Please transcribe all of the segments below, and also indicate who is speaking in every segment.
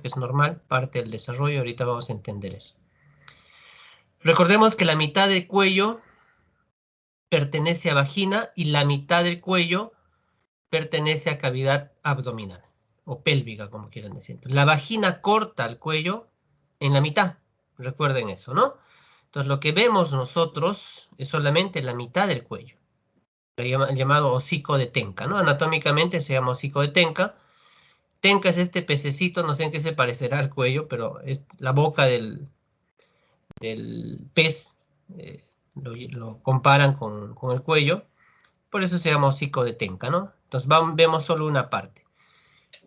Speaker 1: que es normal, parte del desarrollo. Ahorita vamos a entender eso. Recordemos que la mitad del cuello pertenece a vagina y la mitad del cuello pertenece a cavidad abdominal o pélvica, como quieran decir. Entonces, la vagina corta el cuello en la mitad. Recuerden eso, ¿no? Entonces, lo que vemos nosotros es solamente la mitad del cuello. El llamado hocico de Tenca, ¿no? Anatómicamente se llama hocico de Tenca. Tenca es este pececito, no sé en qué se parecerá al cuello, pero es la boca del pez. Lo comparan con el cuello. Por eso se llama hocico de Tenca, ¿no? Entonces vemos solo una parte.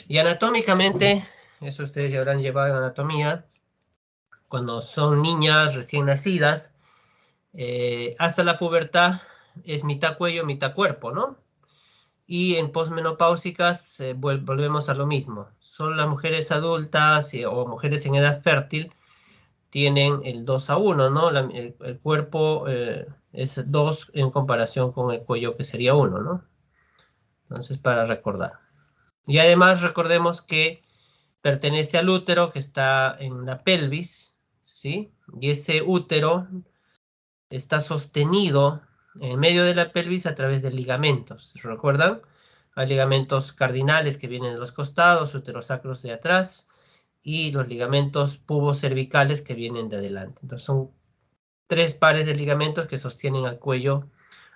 Speaker 1: Y anatómicamente, eso ustedes ya habrán llevado en anatomía, cuando son niñas recién nacidas, hasta la pubertad es mitad cuello, mitad cuerpo, ¿no? Y en posmenopáusicas volvemos a lo mismo. Solo las mujeres adultas o mujeres en edad fértil tienen el 2:1, ¿no? El cuerpo es 2 en comparación con el cuello que sería 1, ¿no? Entonces, para recordar. Y además recordemos que pertenece al útero que está en la pelvis, ¿sí? Y ese útero está sostenido en medio de la pelvis a través de ligamentos. ¿Recuerdan? Hay ligamentos cardinales que vienen de los costados, uterosacros de atrás, y los ligamentos pubocervicales que vienen de adelante. Entonces son 3 pares de ligamentos que sostienen al cuello,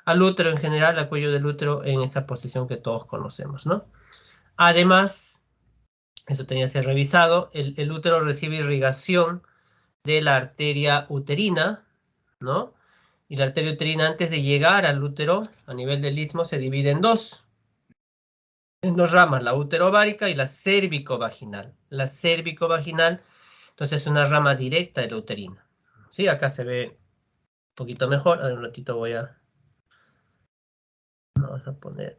Speaker 1: al útero en general, al cuello del útero en esa posición que todos conocemos, ¿no? Además, eso tenía que ser revisado, el útero recibe irrigación de la arteria uterina, ¿no? Y la arteria uterina, antes de llegar al útero, a nivel del istmo, se divide en dos ramas, la uterovárica y la cérvico-vaginal. La cérvico-vaginal, entonces, es una rama directa de la uterina. ¿Sí? Acá se ve un poquito mejor. Un ratito vamos a poner.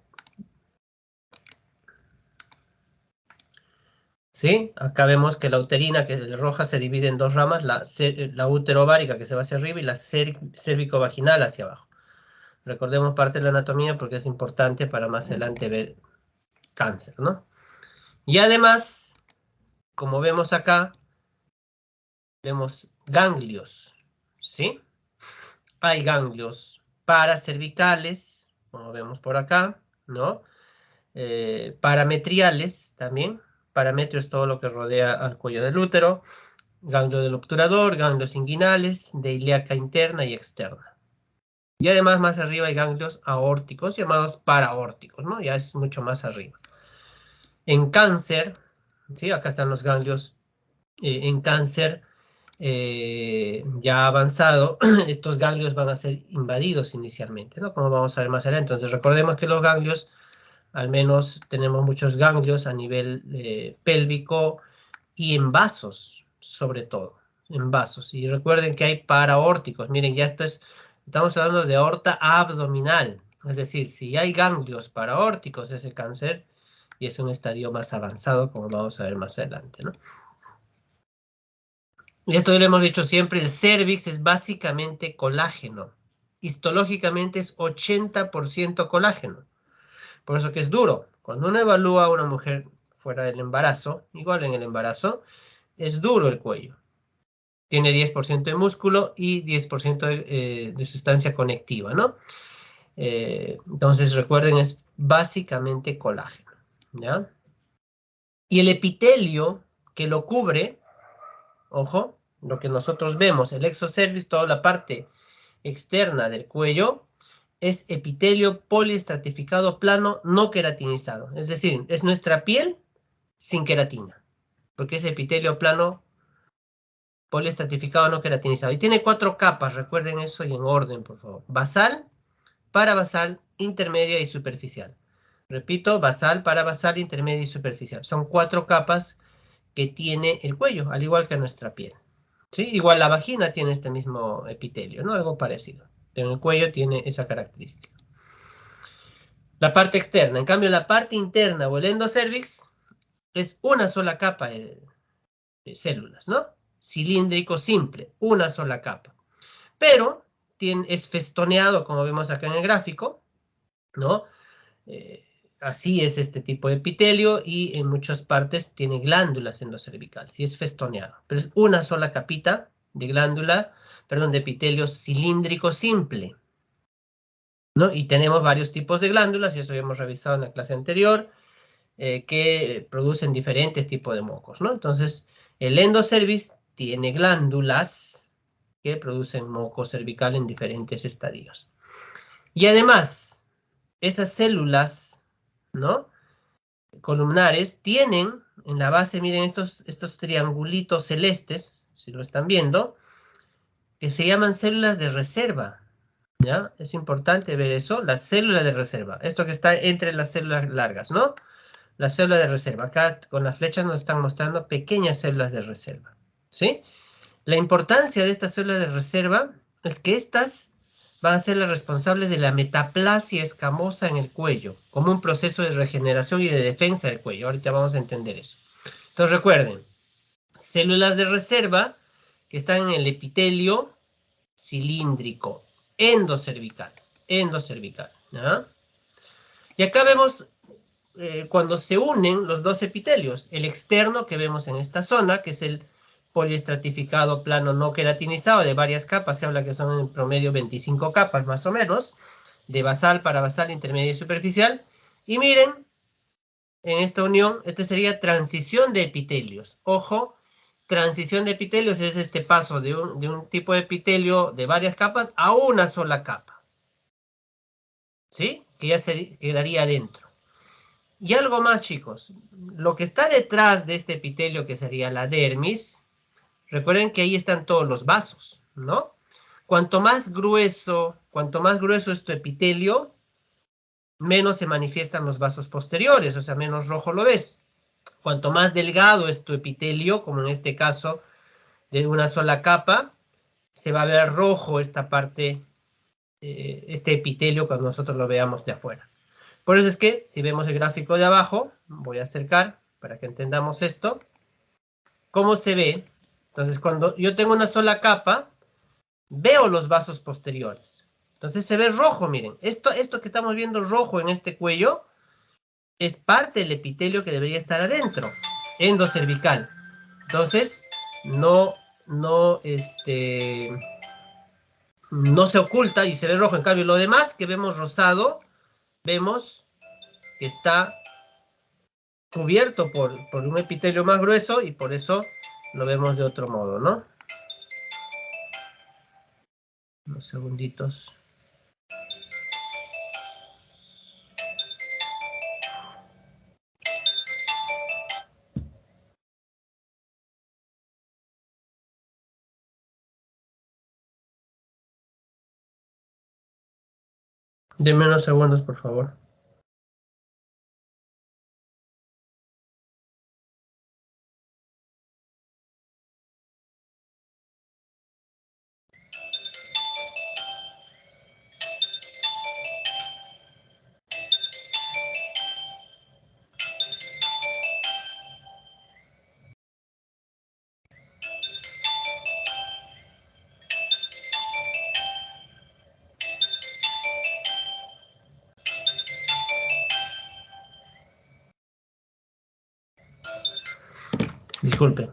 Speaker 1: ¿Sí? Acá vemos que la uterina, que es roja, se divide en dos ramas, la uterovárica, que se va hacia arriba, y la cérvico-vaginal hacia abajo. Recordemos parte de la anatomía porque es importante para más adelante ver cáncer, ¿no? Y además, como vemos acá, vemos ganglios, ¿sí? Hay ganglios paracervicales, como vemos por acá, ¿no? Parametriales también. Parametrio es todo lo que rodea al cuello del útero. Ganglio del obturador, ganglios inguinales, de ilíaca interna y externa. Y además más arriba hay ganglios aórticos llamados paraórticos, ¿no? Ya es mucho más arriba. En cáncer, ¿sí? Acá están los ganglios en cáncer ya avanzado, estos ganglios van a ser invadidos inicialmente, ¿no? Como vamos a ver más adelante. Entonces recordemos que los ganglios, al menos tenemos muchos ganglios a nivel pélvico y en vasos, sobre todo, en vasos. Y recuerden que hay paraórticos. Miren, estamos hablando de aorta abdominal. Es decir, si hay ganglios paraórticos, ese cáncer, y es un estadio más avanzado, como vamos a ver más adelante, ¿no? Y esto ya lo hemos dicho siempre, el cérvix es básicamente colágeno. Histológicamente es 80% colágeno. Por eso que es duro. Cuando uno evalúa a una mujer fuera del embarazo, igual en el embarazo, es duro el cuello. Tiene 10% de músculo y 10% de sustancia conectiva, ¿no? Entonces recuerden, es básicamente colágeno, ¿ya? Y el epitelio que lo cubre, ojo, lo que nosotros vemos, el exocervix, toda la parte externa del cuello, es epitelio poliestratificado plano no queratinizado. Es decir, es nuestra piel sin queratina, porque es epitelio plano poliestratificado no queratinizado. Y tiene 4 capas, recuerden eso y en orden, por favor. Basal, parabasal, intermedia y superficial. Repito, basal, parabasal, intermedia y superficial. Son 4 capas que tiene el cuello, al igual que nuestra piel. ¿Sí? Igual la vagina tiene este mismo epitelio, ¿no? Algo parecido. Pero el cuello tiene esa característica. La parte externa. En cambio, la parte interna o el endocervix es una sola capa de células, ¿no? Cilíndrico simple, una sola capa. Pero es festoneado, como vemos acá en el gráfico, ¿no? así es este tipo de epitelio y en muchas partes tiene glándulas endocervicales y es festoneado. Pero es una sola capita de glándula, perdón, de epitelio cilíndrico simple, ¿no? Y tenemos varios tipos de glándulas, y eso ya hemos revisado en la clase anterior, que producen diferentes tipos de mocos, ¿no? Entonces, el endocervix tiene glándulas que producen moco cervical en diferentes estadios. Y además, esas células, ¿no?, columnares tienen en la base, miren estos triangulitos celestes, si lo están viendo, que se llaman células de reserva, ¿ya? Es importante ver eso, las células de reserva, esto que está entre las células largas, ¿no? La célula de reserva. Acá con las flechas nos están mostrando pequeñas células de reserva, ¿sí? La importancia de estas células de reserva es que estas van a ser las responsables de la metaplasia escamosa en el cuello, como un proceso de regeneración y de defensa del cuello. Ahorita vamos a entender eso. Entonces recuerden, células de reserva que están en el epitelio cilíndrico, endocervical, ¿ya? Y acá vemos cuando se unen los dos epitelios, el externo que vemos en esta zona, que es el poliestratificado plano no queratinizado de varias capas, se habla que son en promedio 25 capas más o menos, de basal, parabasal, intermedio y superficial. Y miren, en esta unión, este sería transición de epitelios. Ojo, transición de epitelios es este paso de un tipo de epitelio de varias capas a una sola capa, ¿sí? Que ya se quedaría adentro. Y algo más, chicos, lo que está detrás de este epitelio, que sería la dermis, recuerden que ahí están todos los vasos, ¿no? Cuanto más grueso es tu epitelio, menos se manifiestan los vasos posteriores, o sea, menos rojo lo ves. Cuanto más delgado es tu epitelio, como en este caso de una sola capa, se va a ver rojo esta parte, este epitelio cuando nosotros lo veamos de afuera. Por eso es que, si vemos el gráfico de abajo, voy a acercar para que entendamos esto. ¿Cómo se ve? Entonces, cuando yo tengo una sola capa, veo los vasos posteriores. Entonces se ve rojo, miren. Esto que estamos viendo rojo en este cuello es parte del epitelio que debería estar adentro, endocervical. Entonces, no se oculta y se ve rojo. En cambio, lo demás que vemos rosado, vemos que está cubierto por un epitelio más grueso y por eso lo vemos de otro modo, ¿no? Unos segunditos. Denme unos segundos, por favor. Disculpen.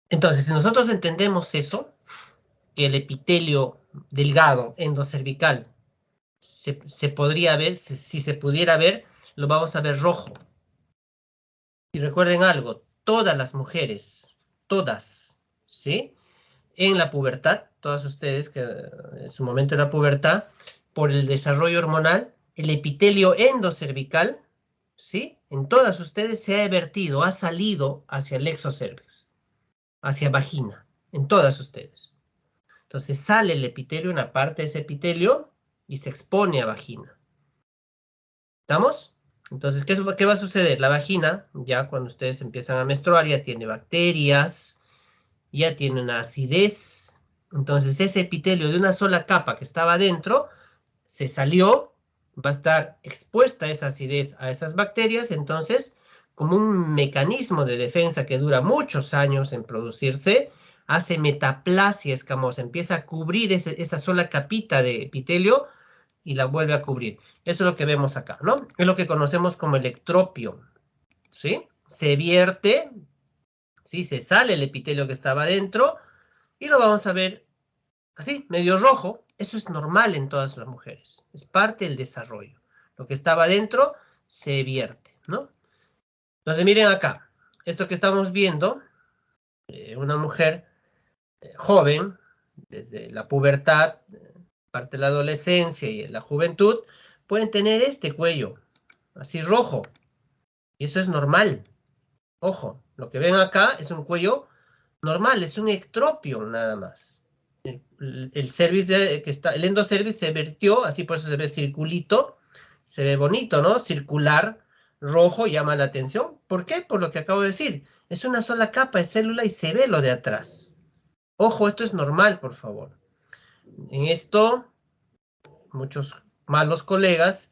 Speaker 1: Entonces, si nosotros entendemos eso, que el epitelio delgado endocervical se podría ver, si se pudiera ver, lo vamos a ver rojo. Y recuerden algo, todas las mujeres, todas, ¿sí? En la pubertad, todas ustedes que en su momento de la pubertad, por el desarrollo hormonal, el epitelio endocervical, ¿sí?, en todas ustedes se ha vertido, ha salido hacia el exocervix, hacia vagina, en todas ustedes. Entonces sale el epitelio, una parte de ese epitelio, y se expone a vagina. ¿Estamos? Entonces, ¿qué va a suceder? La vagina, ya cuando ustedes empiezan a menstruar, ya tiene bacterias, ya tiene una acidez. Entonces, ese epitelio de una sola capa que estaba adentro, se salió, va a estar expuesta esa acidez a esas bacterias, entonces, como un mecanismo de defensa que dura muchos años en producirse, hace metaplasia escamosa, empieza a cubrir esa sola capita de epitelio y la vuelve a cubrir. Eso es lo que vemos acá, ¿no? Es lo que conocemos como el ectropio, ¿sí? Se vierte, ¿sí? Se sale el epitelio que estaba dentro y lo vamos a ver así, medio rojo. Eso es normal en todas las mujeres, es parte del desarrollo. Lo que estaba dentro se vierte, ¿no? Entonces miren acá, esto que estamos viendo, una mujer joven, desde la pubertad, parte de la adolescencia y la juventud, pueden tener este cuello, así rojo, y eso es normal. Ojo, lo que ven acá es un cuello normal, es un ectropio nada más. El cervix que está, el endocervix se vertió, así por eso se ve circulito, se ve bonito, ¿no? Circular, rojo, llama la atención. ¿Por qué? Por lo que acabo de decir. Es una sola capa de célula y se ve lo de atrás. Ojo, esto es normal, por favor. En esto, muchos malos colegas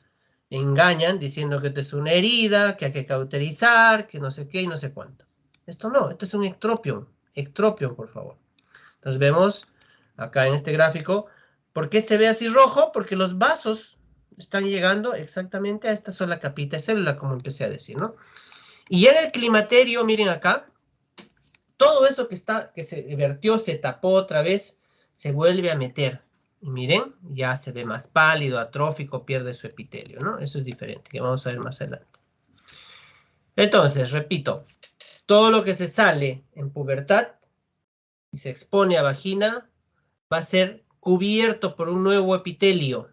Speaker 1: engañan diciendo que esto es una herida, que hay que cauterizar, que no sé qué y no sé cuánto. Esto no, esto es un ectropio, por favor. Entonces vemos acá en este gráfico, ¿por qué se ve así rojo? Porque los vasos están llegando exactamente a esta sola capita de célula, como empecé a decir, ¿no? Y en el climaterio, miren acá, todo eso que se vertió, se tapó otra vez, se vuelve a meter. Y miren, ya se ve más pálido, atrófico, pierde su epitelio, ¿no? Eso es diferente, que vamos a ver más adelante. Entonces, repito, todo lo que se sale en pubertad y se expone a vagina va a ser cubierto por un nuevo epitelio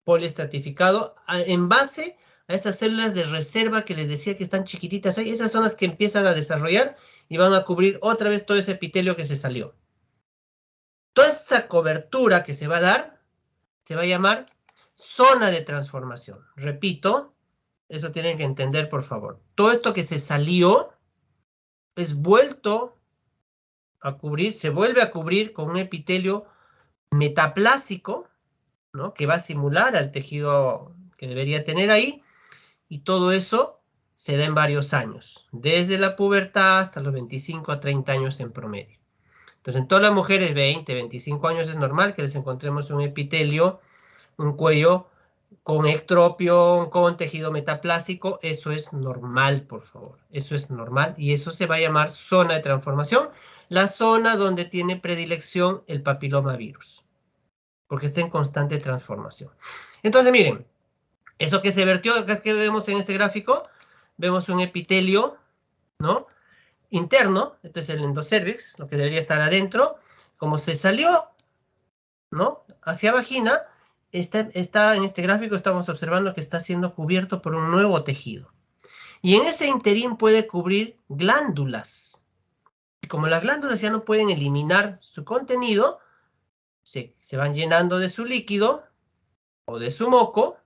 Speaker 1: poliestratificado en base a esas células de reserva que les decía que están chiquititas ahí. Esas son las que empiezan a desarrollar y van a cubrir otra vez todo ese epitelio que se salió. Toda esa cobertura que se va a dar se va a llamar zona de transformación. Repito, eso tienen que entender, por favor. Todo esto que se salió es vuelto a cubrir, se vuelve a cubrir con un epitelio metaplásico, ¿no? Que va a simular al tejido que debería tener ahí, y todo eso se da en varios años, desde la pubertad hasta los 25 a 30 años en promedio. Entonces, en todas las mujeres 20, 25 años es normal que les encontremos un epitelio, un cuello con ectropio, con tejido metaplásico. Eso es normal, por favor. Eso es normal y eso se va a llamar zona de transformación, la zona donde tiene predilección el papilomavirus, porque está en constante transformación. Entonces, miren, eso que se vertió, acá que vemos en este gráfico, vemos un epitelio, ¿no? Interno, este es el endocervix, lo que debería estar adentro. Como se salió, ¿no? Hacia vagina, está en este gráfico estamos observando que está siendo cubierto por un nuevo tejido. Y en ese interín puede cubrir glándulas. Y como las glándulas ya no pueden eliminar su contenido, se van llenando de su líquido o de su moco.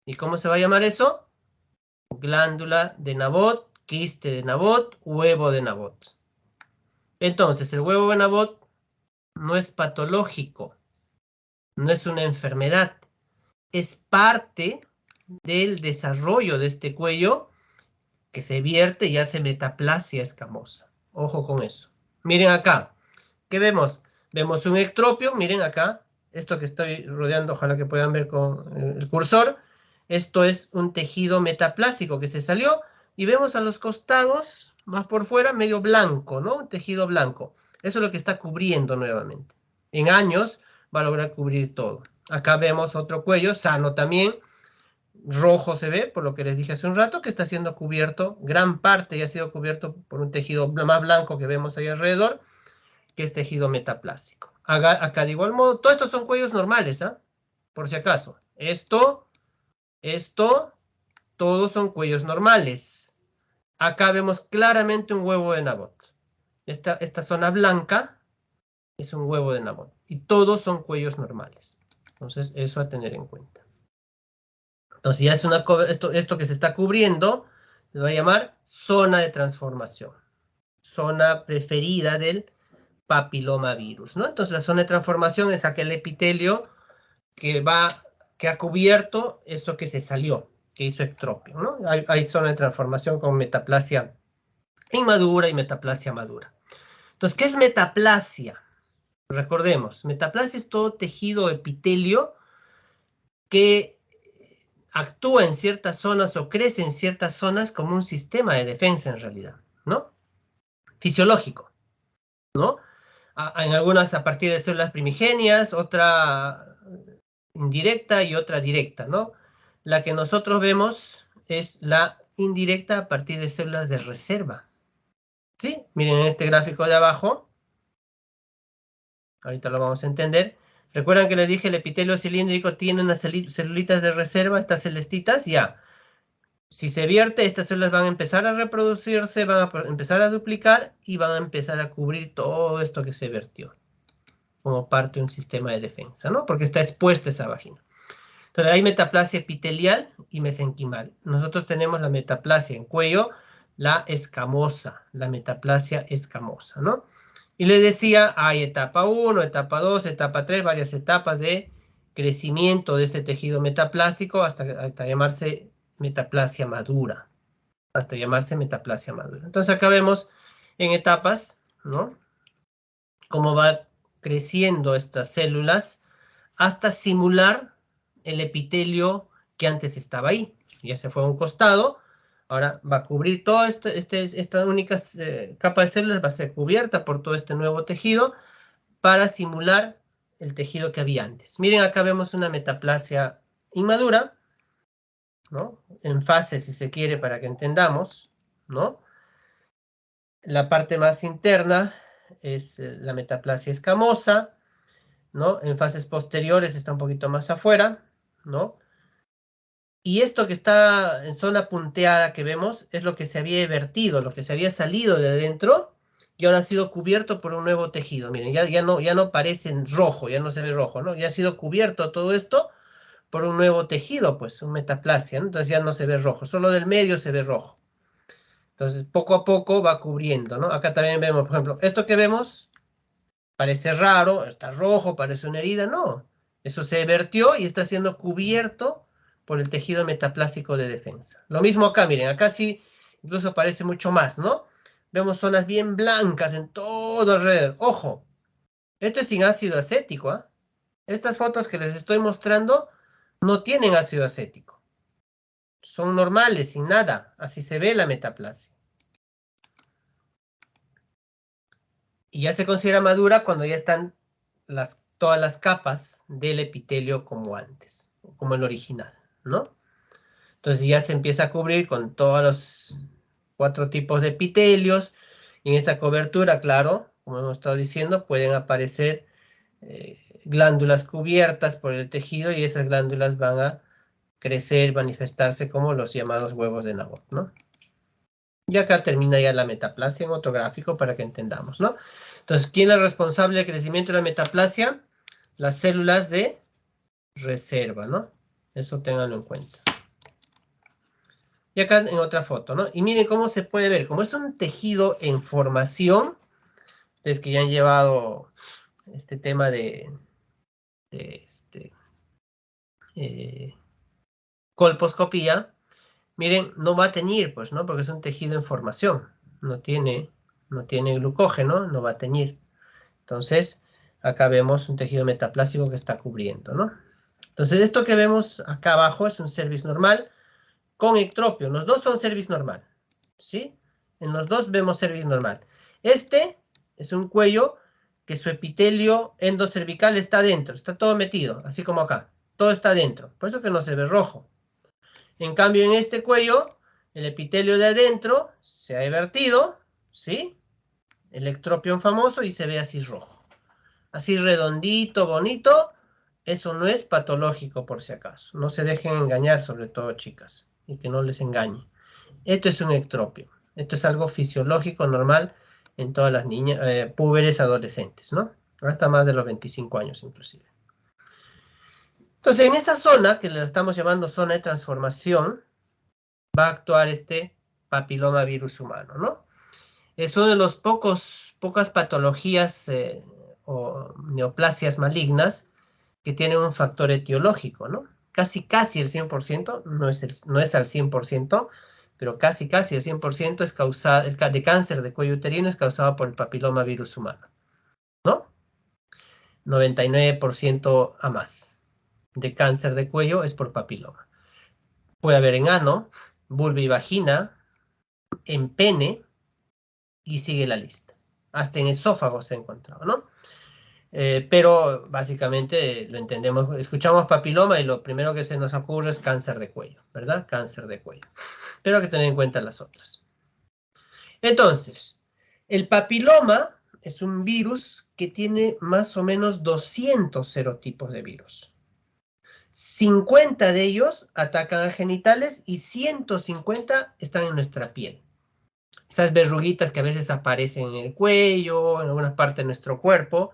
Speaker 1: ¿Y cómo se va a llamar eso? Glándula de Nabot, quiste de Nabot, huevo de Nabot. Entonces, el huevo de Nabot no es patológico, no es una enfermedad, es parte del desarrollo de este cuello que se vierte y hace metaplasia escamosa. Ojo con eso. Miren acá, ¿qué vemos? Vemos un ectropio, miren acá, esto que estoy rodeando, ojalá que puedan ver con el cursor. Esto es un tejido metaplásico que se salió y vemos a los costados, más por fuera, medio blanco, ¿no? Un tejido blanco. Eso es lo que está cubriendo nuevamente. En años va a lograr cubrir todo. Acá vemos otro cuello, sano también, rojo se ve, por lo que les dije hace un rato, que está siendo cubierto, gran parte ya ha sido cubierto por un tejido más blanco que vemos ahí alrededor, que es tejido metaplásico. Acá de igual modo, todos estos son cuellos normales, ¿ah? Por si acaso. Esto, todos son cuellos normales. Acá vemos claramente un huevo de Nabot. Esta zona blanca es un huevo de Nabot. Y todos son cuellos normales. Entonces, eso a tener en cuenta. Entonces, ya es esto que se está cubriendo, se va a llamar zona de transformación. Zona preferida del papilomavirus, ¿no? Entonces, la zona de transformación es aquel epitelio que ha cubierto esto que se salió, que hizo ectropio, ¿no? Hay zona de transformación con metaplasia inmadura y metaplasia madura. Entonces, ¿qué es metaplasia? Recordemos, metaplasia es todo tejido epitelio que actúa en ciertas zonas o crece en ciertas zonas como un sistema de defensa en realidad, ¿no? Fisiológico, ¿no? En algunas a partir de células primigenias, otra indirecta y otra directa, ¿no? La que nosotros vemos es la indirecta a partir de células de reserva, ¿sí? Miren en este gráfico de abajo, ahorita lo vamos a entender. ¿Recuerdan que les dije el epitelio cilíndrico tiene unas celulitas de reserva, estas celestitas? Ya. Si se vierte, estas células van a empezar a reproducirse, van a empezar a duplicar y van a empezar a cubrir todo esto que se vertió como parte de un sistema de defensa, ¿no? Porque está expuesta esa vagina. Entonces hay metaplasia epitelial y mesenquimal. Nosotros tenemos la metaplasia en cuello, la escamosa, la metaplasia escamosa, ¿no? Y les decía, hay etapa 1, etapa 2, etapa 3, varias etapas de crecimiento de este tejido metaplásico hasta llamarse metaplasia madura. Hasta llamarse metaplasia madura. Entonces acá vemos en etapas, ¿no? Cómo va creciendo estas células hasta simular el epitelio que antes estaba ahí. Ya se fue a un costado, ahora va a cubrir toda esta única capa de células, va a ser cubierta por todo este nuevo tejido para simular el tejido que había antes. Miren, acá vemos una metaplasia inmadura, ¿no? En fase, si se quiere, para que entendamos, ¿no? La parte más interna es la metaplasia escamosa, ¿no? En fases posteriores está un poquito más afuera, ¿no? Y esto que está en zona punteada que vemos es lo que se había vertido, lo que se había salido de adentro y ahora ha sido cubierto por un nuevo tejido. Miren, ya no parece en rojo, ya no se ve rojo, ¿no? Ya ha sido cubierto todo esto por un nuevo tejido, pues, un metaplasia, ¿no? Entonces ya no se ve rojo, solo del medio se ve rojo. Entonces, poco a poco va cubriendo, ¿no? Acá también vemos, por ejemplo, esto que vemos parece raro, está rojo, parece una herida, no. Eso se vertió y está siendo cubierto por el tejido metaplásico de defensa. Lo mismo acá, miren, acá sí incluso parece mucho más, ¿no? Vemos zonas bien blancas en todo alrededor. Ojo, esto es sin ácido acético, ¿ah? Estas fotos que les estoy mostrando no tienen ácido acético. Son normales, sin nada. Así se ve la metaplasia. Y ya se considera madura cuando ya están todas las capas del epitelio como antes, como el original, ¿no? Entonces ya se empieza a cubrir con todos los 4 tipos de epitelios. Y en esa cobertura, claro, como hemos estado diciendo, pueden aparecer glándulas cubiertas por el tejido y esas glándulas van a crecer, manifestarse como los llamados huevos de Nabot, ¿no? Y acá termina ya la metaplasia en otro gráfico para que entendamos, ¿no? Entonces, ¿quién es responsable del crecimiento de la metaplasia? Las células de reserva, ¿no? Eso ténganlo en cuenta. Y acá en otra foto, ¿no? Y miren cómo se puede ver. Como es un tejido en formación, ustedes que ya han llevado este tema de colposcopía, miren, no va a teñir, pues, ¿no? Porque es un tejido en formación. No tiene glucógeno, no va a teñir. Entonces, acá vemos un tejido metaplásico que está cubriendo, ¿no? Entonces, esto que vemos acá abajo es un cervix normal con ectropio. Los dos son cervix normal, ¿sí? En los dos vemos cervix normal. Este es un cuello que su epitelio endocervical está dentro, está todo metido, así como acá. Todo está dentro, por eso que no se ve rojo. En cambio, en este cuello, el epitelio de adentro se ha evertido, ¿sí? El ectropión famoso y se ve así rojo. Así redondito, bonito. Eso no es patológico por si acaso. No se dejen engañar, sobre todo chicas, y que no les engañe. Esto es un ectropio. Esto es algo fisiológico, normal, en todas las niñas, púberes, adolescentes, ¿no? Hasta más de los 25 años inclusive. Entonces, en esa zona, que la estamos llamando zona de transformación, va a actuar este papiloma virus humano, ¿no? Es una de las pocas patologías o neoplasias malignas que tienen un factor etiológico, ¿no? Casi el 100%, no es al 100%, pero casi el 100% es causado, de cáncer de cuello uterino es causado por el papiloma virus humano, ¿no? 99% a más de cáncer de cuello es por papiloma. Puede haber en ano, vulva y vagina, en pene, y sigue la lista. Hasta en esófago se ha encontrado, ¿no? Pero básicamente lo entendemos, escuchamos papiloma y lo primero que se nos ocurre es cáncer de cuello, ¿verdad? Cáncer de cuello. Pero hay que tener en cuenta las otras. Entonces, el papiloma es un virus que tiene más o menos 200 serotipos de virus. 50 de ellos atacan a genitales y 150 están en nuestra piel. Esas verruguitas que a veces aparecen en el cuello, en alguna parte de nuestro cuerpo,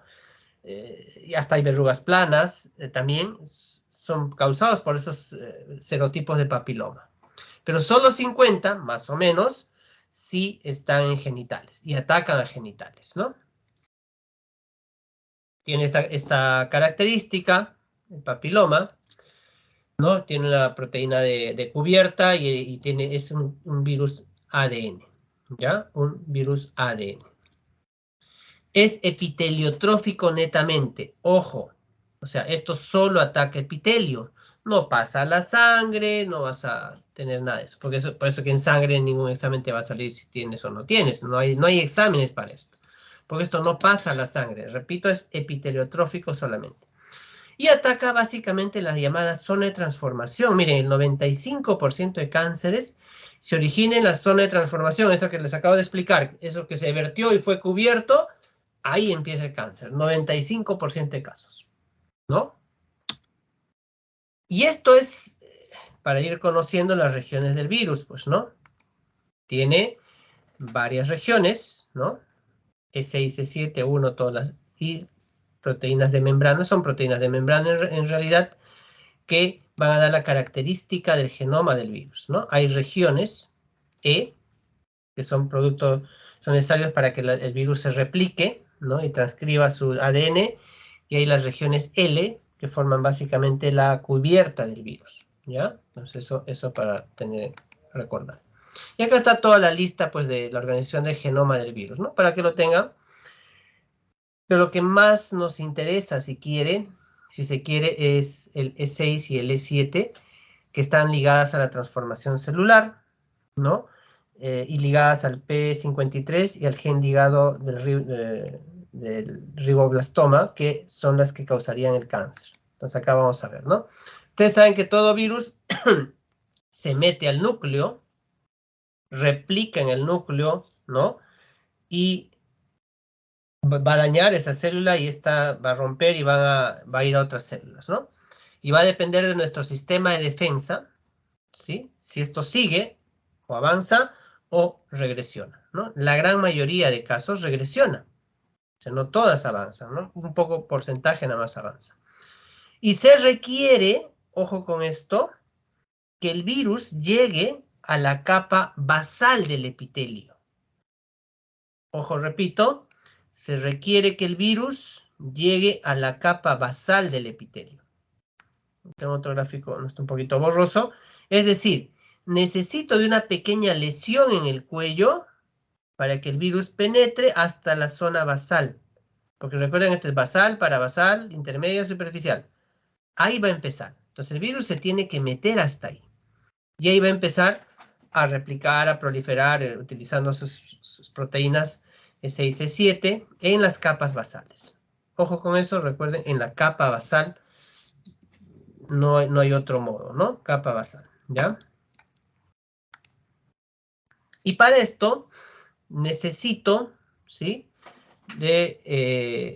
Speaker 1: y hasta hay verrugas planas, también son causados por esos serotipos de papiloma. Pero solo 50, más o menos, sí están en genitales y atacan a genitales, ¿no? Tiene esta característica, el papiloma, ¿no? Tiene una proteína de cubierta y es un virus ADN, ¿ya? Un virus ADN. Es epiteliotrófico netamente, ojo, o sea, esto solo ataca epitelio, no pasa a la sangre, no vas a tener nada de eso, por eso que en sangre en ningún examen te va a salir si tienes o no tienes, no hay exámenes para esto, porque esto no pasa a la sangre, repito, es epiteliotrófico solamente. Y ataca básicamente la llamada zona de transformación. Miren, el 95% de cánceres se origina en la zona de transformación, eso que les acabo de explicar, eso que se vertió y fue cubierto, ahí empieza el cáncer, 95% de casos, ¿no? Y esto es para ir conociendo las regiones del virus, pues, ¿no? Tiene varias regiones, ¿no? E6, E7, E1, todas las... Y proteínas de membrana, son proteínas de membrana en realidad, que van a dar la característica del genoma del virus, ¿no? Hay regiones E, que son necesarios para que el virus se replique, ¿no? Y transcriba su ADN, y hay las regiones L, que forman básicamente la cubierta del virus, ¿ya? Entonces eso para recordar. Y acá está toda la lista, pues, de la organización del genoma del virus, ¿no? Para que lo tengan. Pero lo que más nos interesa, si se quiere, es el E6 y el E7, que están ligadas a la transformación celular, ¿no? Y ligadas al P53 y al gen ligado del riboblastoma, que son las que causarían el cáncer. Entonces acá vamos a ver, ¿no? Ustedes saben que todo virus se mete al núcleo, replica en el núcleo, ¿no? Y va a dañar esa célula y esta va a romper y va a ir a otras células, ¿no? Y va a depender de nuestro sistema de defensa, ¿sí? Si esto sigue o avanza o regresiona, ¿no? La gran mayoría de casos regresiona. O sea, no todas avanzan, ¿no? Un poco porcentaje nada más avanza. Y se requiere, ojo con esto, que el virus llegue a la capa basal del epitelio. Ojo, repito, se requiere que el virus llegue a la capa basal del epitelio. Tengo otro gráfico, no está un poquito borroso. Es decir, necesito de una pequeña lesión en el cuello para que el virus penetre hasta la zona basal. Porque recuerden, esto es basal, parabasal, intermedio, superficial. Ahí va a empezar. Entonces el virus se tiene que meter hasta ahí. Y ahí va a empezar a replicar, a proliferar, utilizando sus proteínas E6, E7 en las capas basales. Ojo con eso, recuerden, en la capa basal no hay otro modo, ¿no? Capa basal, ¿ya? Y para esto necesito, ¿sí? De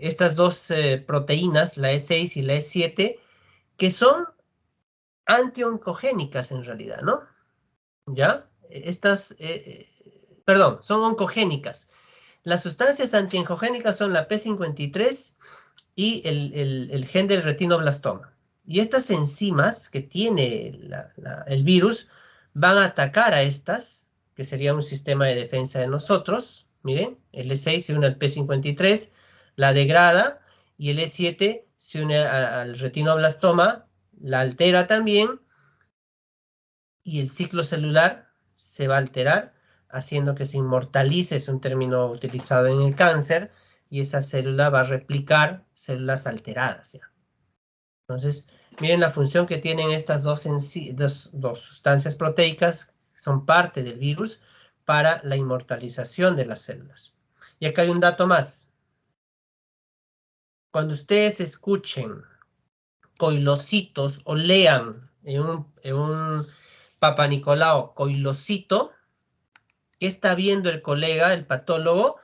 Speaker 1: estas dos proteínas, la E6 y la E7, que son antioncogénicas en realidad, ¿no? ¿Ya? Perdón, son oncogénicas. Las sustancias antiongogénicas son la P53 y el gen del retinoblastoma. Y estas enzimas que tiene el virus van a atacar a estas, que sería un sistema de defensa de nosotros. Miren, el E6 se une al P53, la degrada, y el E7 se une al retinoblastoma, la altera también, y el ciclo celular se va a alterar, haciendo que se inmortalice, es un término utilizado en el cáncer, y esa célula va a replicar células alteradas, ¿ya? Entonces, miren la función que tienen estas dos sustancias proteicas, son parte del virus, para la inmortalización de las células. Y acá hay un dato más. Cuando ustedes escuchen coilocitos o lean en un Papa Nicolau coilocito, ¿qué está viendo el colega, el patólogo?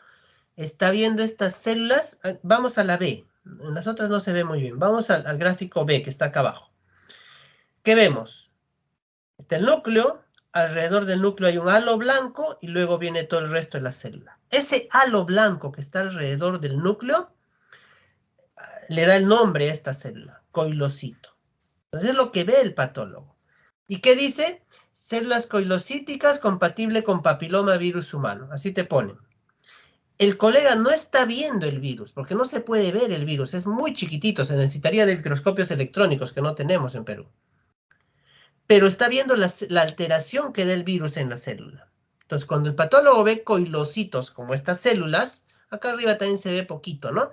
Speaker 1: Está viendo estas células. Vamos a la B. En las otras no se ve muy bien. Vamos al gráfico B, que está acá abajo. ¿Qué vemos? Está el núcleo. Alrededor del núcleo hay un halo blanco y luego viene todo el resto de la célula. Ese halo blanco que está alrededor del núcleo le da el nombre a esta célula, coilocito. Entonces es lo que ve el patólogo. ¿Y qué dice? Células coilocíticas compatible con papiloma virus humano. Así te ponen. El colega no está viendo el virus, porque no se puede ver el virus. Es muy chiquitito, se necesitaría de microscopios electrónicos que no tenemos en Perú. Pero está viendo la alteración que da el virus en la célula. Entonces, cuando el patólogo ve coilocitos como estas células, acá arriba también se ve poquito, ¿no?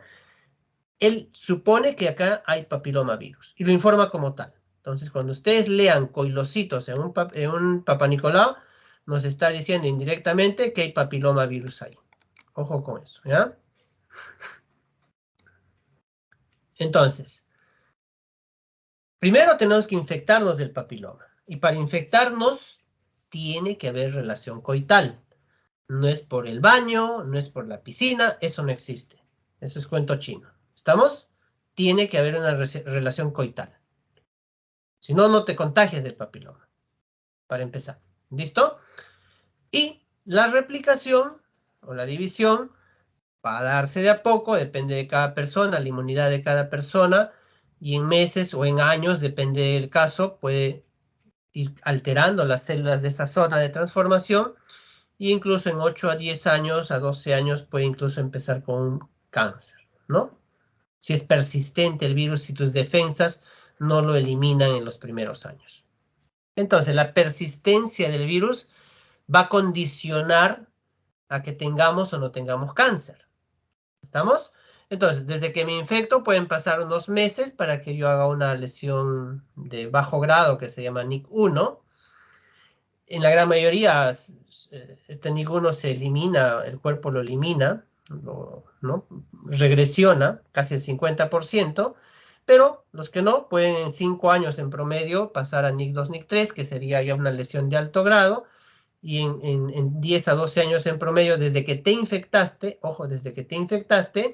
Speaker 1: Él supone que acá hay papilomavirus y lo informa como tal. Entonces, cuando ustedes lean coilocitos en un Papa Nicolau, nos está diciendo indirectamente que hay papilomavirus ahí. Ojo con eso, ¿ya? Entonces, primero tenemos que infectarnos del papiloma. Y para infectarnos, tiene que haber relación coital. No es por el baño, no es por la piscina, eso no existe. Eso es cuento chino. ¿Estamos? Tiene que haber una relación coital. Si no, no te contagias del papiloma. Para empezar. ¿Listo? Y la replicación o la división va a darse de a poco, depende de cada persona, la inmunidad de cada persona, y en meses o en años, depende del caso, puede ir alterando las células de esa zona de transformación, e incluso en 8 a 10 años, a 12 años, puede incluso empezar con un cáncer, ¿no? Si es persistente el virus, si tus defensas no lo eliminan en los primeros años. Entonces, la persistencia del virus va a condicionar a que tengamos o no tengamos cáncer. ¿Estamos? Entonces, desde que me infecto pueden pasar unos meses para que yo haga una lesión de bajo grado que se llama NIC1. En la gran mayoría, este NIC1 se elimina, el cuerpo lo elimina, ¿no? Regresiona casi el 50%, pero los que no pueden en 5 años en promedio pasar a NIC2, NIC3, que sería ya una lesión de alto grado, y en 10 a 12 años en promedio, desde que te infectaste, ojo, desde que te infectaste,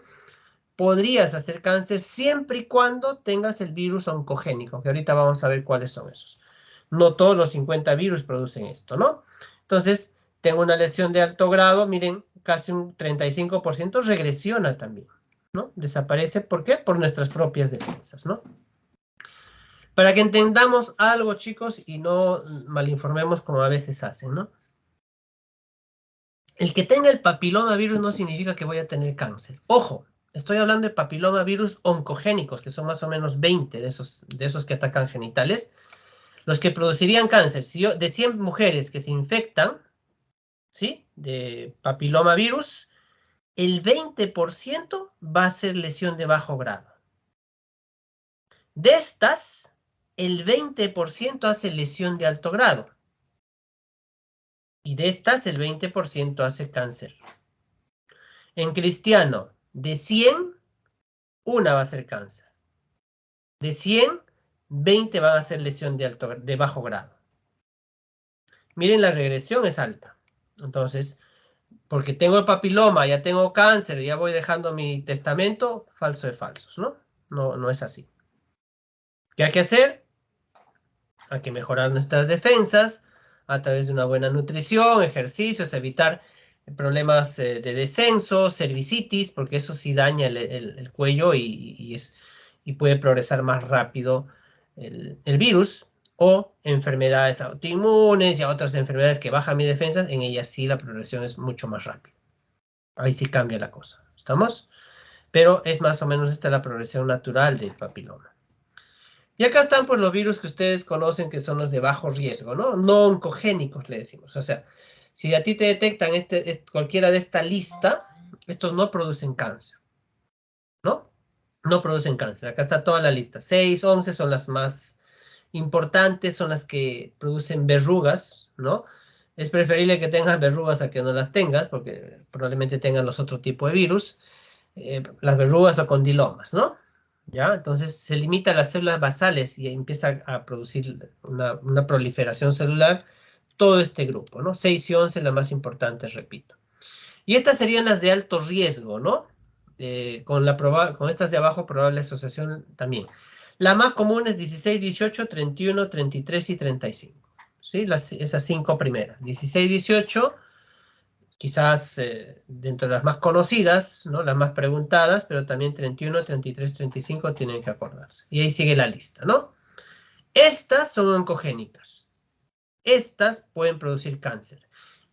Speaker 1: podrías hacer cáncer siempre y cuando tengas el virus oncogénico, que ahorita vamos a ver cuáles son esos. No todos los 50 virus producen esto, ¿no? Entonces, tengo una lesión de alto grado, miren, casi un 35% regresiona también, ¿no? Desaparece, ¿por qué? Por nuestras propias defensas, ¿no? Para que entendamos algo, chicos, y no malinformemos como a veces hacen, ¿no? El que tenga el papilomavirus no significa que voy a tener cáncer. Ojo, estoy hablando de papilomavirus oncogénicos, que son más o menos 20 de esos que atacan genitales, los que producirían cáncer. Si yo, de 100 mujeres que se infectan, ¿sí?, de papilomavirus, el 20% va a ser lesión de bajo grado. De estas, el 20% hace lesión de alto grado. Y de estas, el 20% hace cáncer. En cristiano, de 100, una va a ser cáncer. De 100, 20 van a ser lesión de bajo grado. Miren, la regresión es alta. Entonces, porque tengo el papiloma, ya tengo cáncer, ya voy dejando mi testamento, falso de falsos, ¿no? No es así. ¿Qué hay que hacer? Hay que mejorar nuestras defensas a través de una buena nutrición, ejercicios, evitar problemas de descenso, cervicitis, porque eso sí daña el cuello y puede progresar más rápido el virus, o enfermedades autoinmunes y otras enfermedades que bajan mis defensas, en ellas sí la progresión es mucho más rápida. Ahí sí cambia la cosa. ¿Estamos? Pero es más o menos esta la progresión natural del papiloma. Y acá están pues los virus que ustedes conocen que son los de bajo riesgo, ¿no? No oncogénicos, le decimos. O sea, si a ti te detectan cualquiera de esta lista, estos no producen cáncer, ¿no? No producen cáncer. Acá está toda la lista. 6, 11 son las más importantes, son las que producen verrugas, ¿no? Es preferible que tengas verrugas a que no las tengas, porque probablemente tengan los otro tipo de virus. Las verrugas o condilomas, ¿no? ¿Ya? Entonces se limita a las células basales y empieza a producir una proliferación celular todo este grupo, ¿no? 6 y 11 las más importantes, repito. Y estas serían las de alto riesgo, ¿no? Con estas de abajo, probable asociación también. La más común es 16, 18, 31, 33 y 35. ¿Sí? Esas 5 primeras. 16, 18, quizás dentro de las más conocidas, ¿no? Las más preguntadas, pero también 31, 33, 35 tienen que acordarse. Y ahí sigue la lista, ¿no? Estas son oncogénicas. Estas pueden producir cáncer.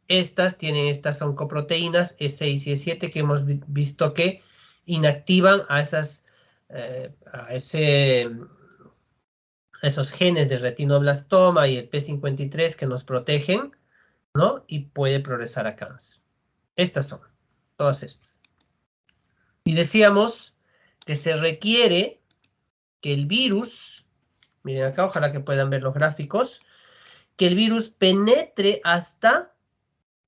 Speaker 1: Estas tienen estas oncoproteínas E6 y E7 que hemos visto que inactivan a esos genes de retinoblastoma y el P53 que nos protegen, ¿no? Y puede progresar a cáncer. Estas son, todas estas. Y decíamos que se requiere que el virus, miren acá, ojalá que puedan ver los gráficos, que el virus penetre hasta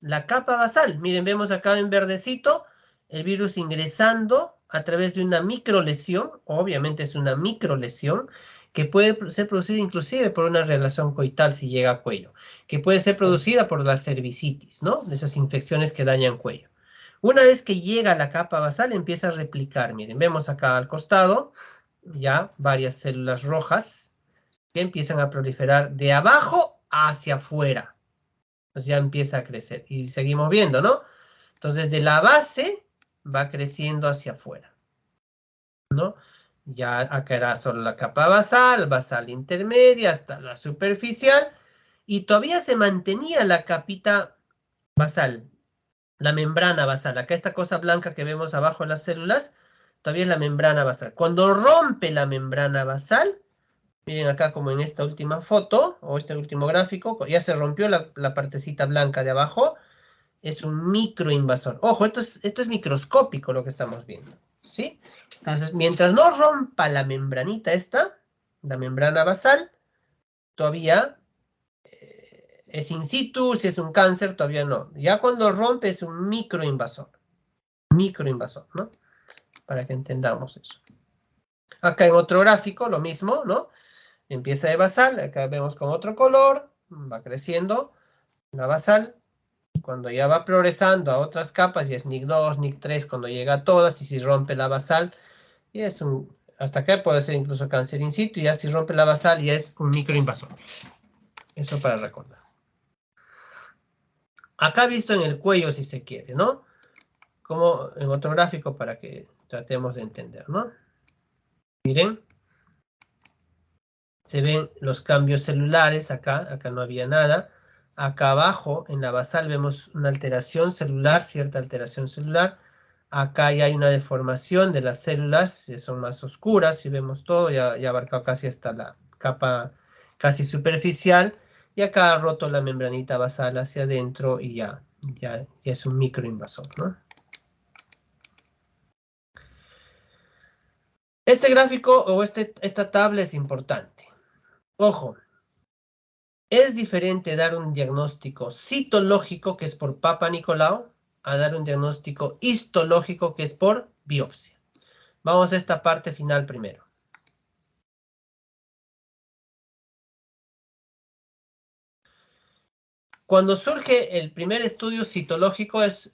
Speaker 1: la capa basal. Miren, vemos acá en verdecito el virus ingresando a través de una microlesión, obviamente es una microlesión, que puede ser producida inclusive por una relación coital si llega a cuello, que puede ser producida por la cervicitis, ¿no? De esas infecciones que dañan cuello. Una vez que llega a la capa basal, empieza a replicar. Miren, vemos acá al costado ya varias células rojas que empiezan a proliferar de abajo hacia afuera. Entonces ya empieza a crecer. Y seguimos viendo, ¿no? Entonces de la base va creciendo hacia afuera, ¿no? Ya acá era solo la capa basal, basal intermedia, hasta la superficial. Y todavía se mantenía la capita basal, la membrana basal. Acá esta cosa blanca que vemos abajo en las células, todavía es la membrana basal. Cuando rompe la membrana basal, miren acá como en esta última foto, o este último gráfico, ya se rompió la partecita blanca de abajo, es un microinvasor. Ojo, esto es microscópico lo que estamos viendo, ¿sí? Entonces, mientras no rompa la membranita esta, la membrana basal, todavía es in situ, si es un cáncer, todavía no. Ya cuando rompe es un microinvasor, ¿no? Para que entendamos eso. Acá en otro gráfico, lo mismo, ¿no? Empieza de basal, acá vemos con otro color, va creciendo la basal. Cuando ya va progresando a otras capas, ya es NIC2, NIC3, cuando llega a todas, y si rompe la basal, ya es hasta acá puede ser incluso cáncer in situ, y ya si rompe la basal, ya es un microinvasor. Eso para recordar. Acá visto en el cuello, si se quiere, ¿no? Como en otro gráfico para que tratemos de entender, ¿no? Miren. Se ven los cambios celulares acá no había nada. Acá abajo, en la basal, vemos una alteración celular, cierta alteración celular. Acá ya hay una deformación de las células, son más oscuras, y vemos todo, ya abarcado casi hasta la capa casi superficial. Y acá ha roto la membranita basal hacia adentro y ya es un microinvasor, ¿no? Este gráfico o esta tabla es importante. Ojo. Es diferente dar un diagnóstico citológico, que es por Papa Nicolau, a dar un diagnóstico histológico, que es por biopsia. Vamos a esta parte final primero. Cuando surge el primer estudio citológico es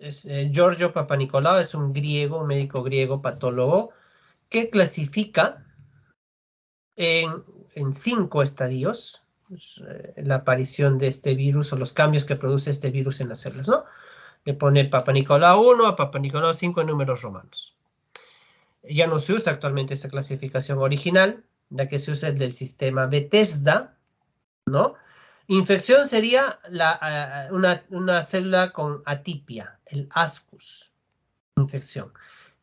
Speaker 1: Giorgio Papanicolaou, es un griego, un médico griego patólogo, que clasifica en 5 estadios la aparición de este virus o los cambios que produce este virus en las células, ¿no? Le pone Papa Nicolau 1 a Papa Nicolau 5 en números romanos. Ya no se usa actualmente esta clasificación original, la que se usa es del sistema Bethesda, ¿no? Infección sería una célula con atipia, el ascus, infección.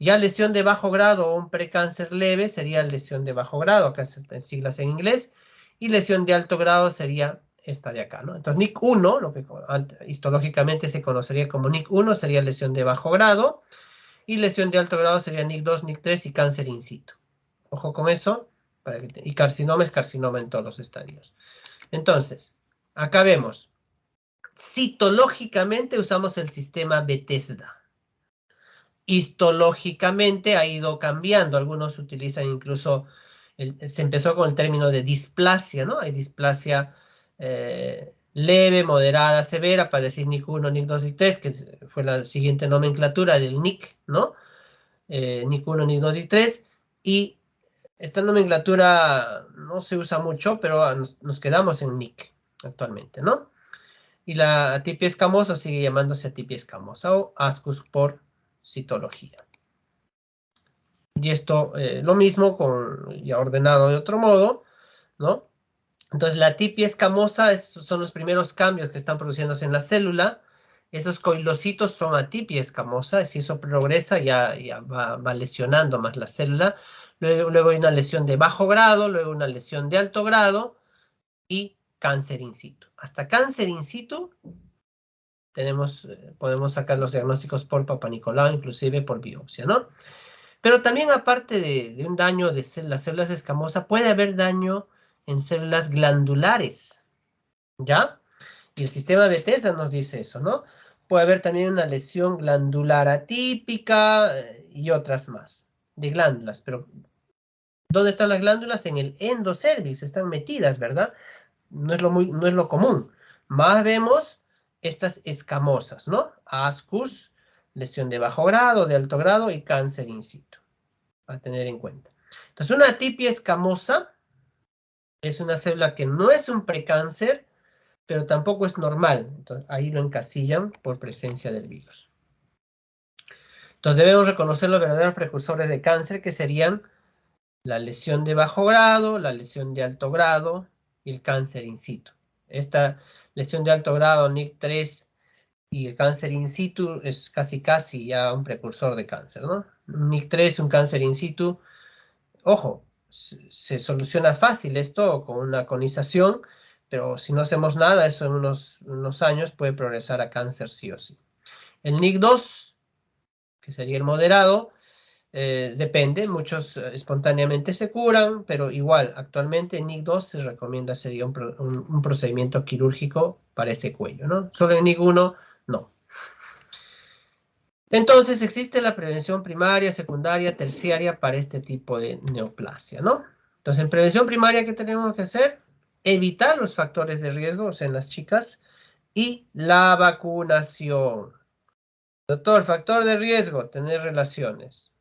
Speaker 1: Ya lesión de bajo grado o un precáncer leve sería lesión de bajo grado, acá están siglas en inglés, y lesión de alto grado sería esta de acá, ¿no? Entonces, NIC1, lo que histológicamente se conocería como NIC1, sería lesión de bajo grado, y lesión de alto grado sería NIC2, NIC3 y cáncer in situ. Ojo con eso, y carcinoma es carcinoma en todos los estadios. Entonces, acá vemos, citológicamente usamos el sistema Bethesda. Histológicamente ha ido cambiando, algunos utilizan incluso, se empezó con el término de displasia, ¿no? Hay displasia leve, moderada, severa, para decir NIC1, NIC2, NIC3, que fue la siguiente nomenclatura del NIC, ¿no? NIC1, NIC2, NIC3, y esta nomenclatura no se usa mucho, pero nos quedamos en NIC actualmente, ¿no? Y la atipia escamosa sigue llamándose atipia escamosa o ascus por citología. Y esto, lo mismo, ya ordenado de otro modo, ¿no? Entonces, la atipia escamosa son los primeros cambios que están produciéndose en la célula. Esos coilocitos son atipia escamosa. Si eso progresa, ya va lesionando más la célula. Luego hay una lesión de bajo grado, luego una lesión de alto grado y cáncer in situ. Hasta cáncer in situ podemos sacar los diagnósticos por Papa Nicolau, inclusive por biopsia, ¿no? Pero también aparte de un daño de las células escamosas, puede haber daño en células glandulares, ¿ya? Y el sistema Bethesda nos dice eso, ¿no? Puede haber también una lesión glandular atípica y otras más, de glándulas. Pero, ¿dónde están las glándulas? En el endocervix, están metidas, ¿verdad? No es lo común. Más vemos estas escamosas, ¿no? Ascus, lesión de bajo grado, de alto grado y cáncer in situ. A tener en cuenta. Entonces, una atipia escamosa es una célula que no es un precáncer, pero tampoco es normal. Entonces, ahí lo encasillan por presencia del virus. Entonces, debemos reconocer los verdaderos precursores de cáncer, que serían la lesión de bajo grado, la lesión de alto grado y el cáncer in situ. Esta lesión de alto grado, NIC3 y el cáncer in situ, es casi ya un precursor de cáncer, ¿no? NIC3, un cáncer in situ. Ojo, se soluciona fácil esto con una conización, pero si no hacemos nada, eso en unos años puede progresar a cáncer sí o sí. El NIC2, que sería el moderado, depende, muchos espontáneamente se curan, pero igual, actualmente en NIC2 se recomienda sería un procedimiento quirúrgico para ese cuello, ¿no? Solo en NIC1, no. Entonces, existe la prevención primaria, secundaria, terciaria para este tipo de neoplasia, ¿no? Entonces, en prevención primaria, ¿qué tenemos que hacer? Evitar los factores de riesgo, o sea, en las chicas, y la vacunación. Doctor, factor de riesgo, tener relaciones.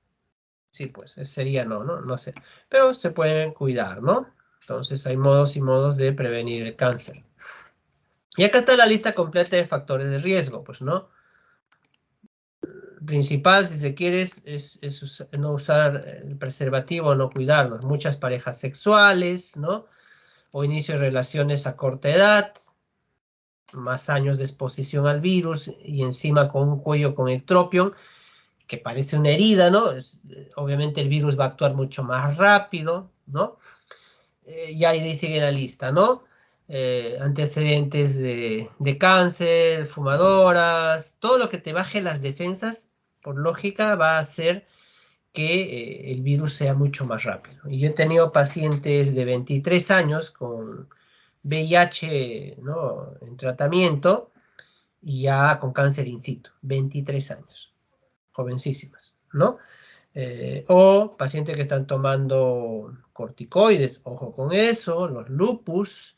Speaker 1: Sí, pues, sería no sé. Pero se pueden cuidar, ¿no? Entonces, hay modos y modos de prevenir el cáncer. Y acá está la lista completa de factores de riesgo, pues, ¿no? Principal, si se quiere, es no usar el preservativo, no cuidarnos. Muchas parejas sexuales, ¿no? O inicio de relaciones a corta edad, más años de exposición al virus y encima con un cuello con ectropion, que parece una herida, ¿no? Obviamente el virus va a actuar mucho más rápido, ¿no? Y ahí sigue la lista, ¿no? Antecedentes de cáncer, fumadoras, todo lo que te baje las defensas, por lógica, va a hacer que el virus sea mucho más rápido. Y yo he tenido pacientes de 23 años con VIH, ¿no?, en tratamiento y ya con cáncer in situ, 23 años, jovencísimas, ¿no? O pacientes que están tomando corticoides, ojo con eso, los lupus.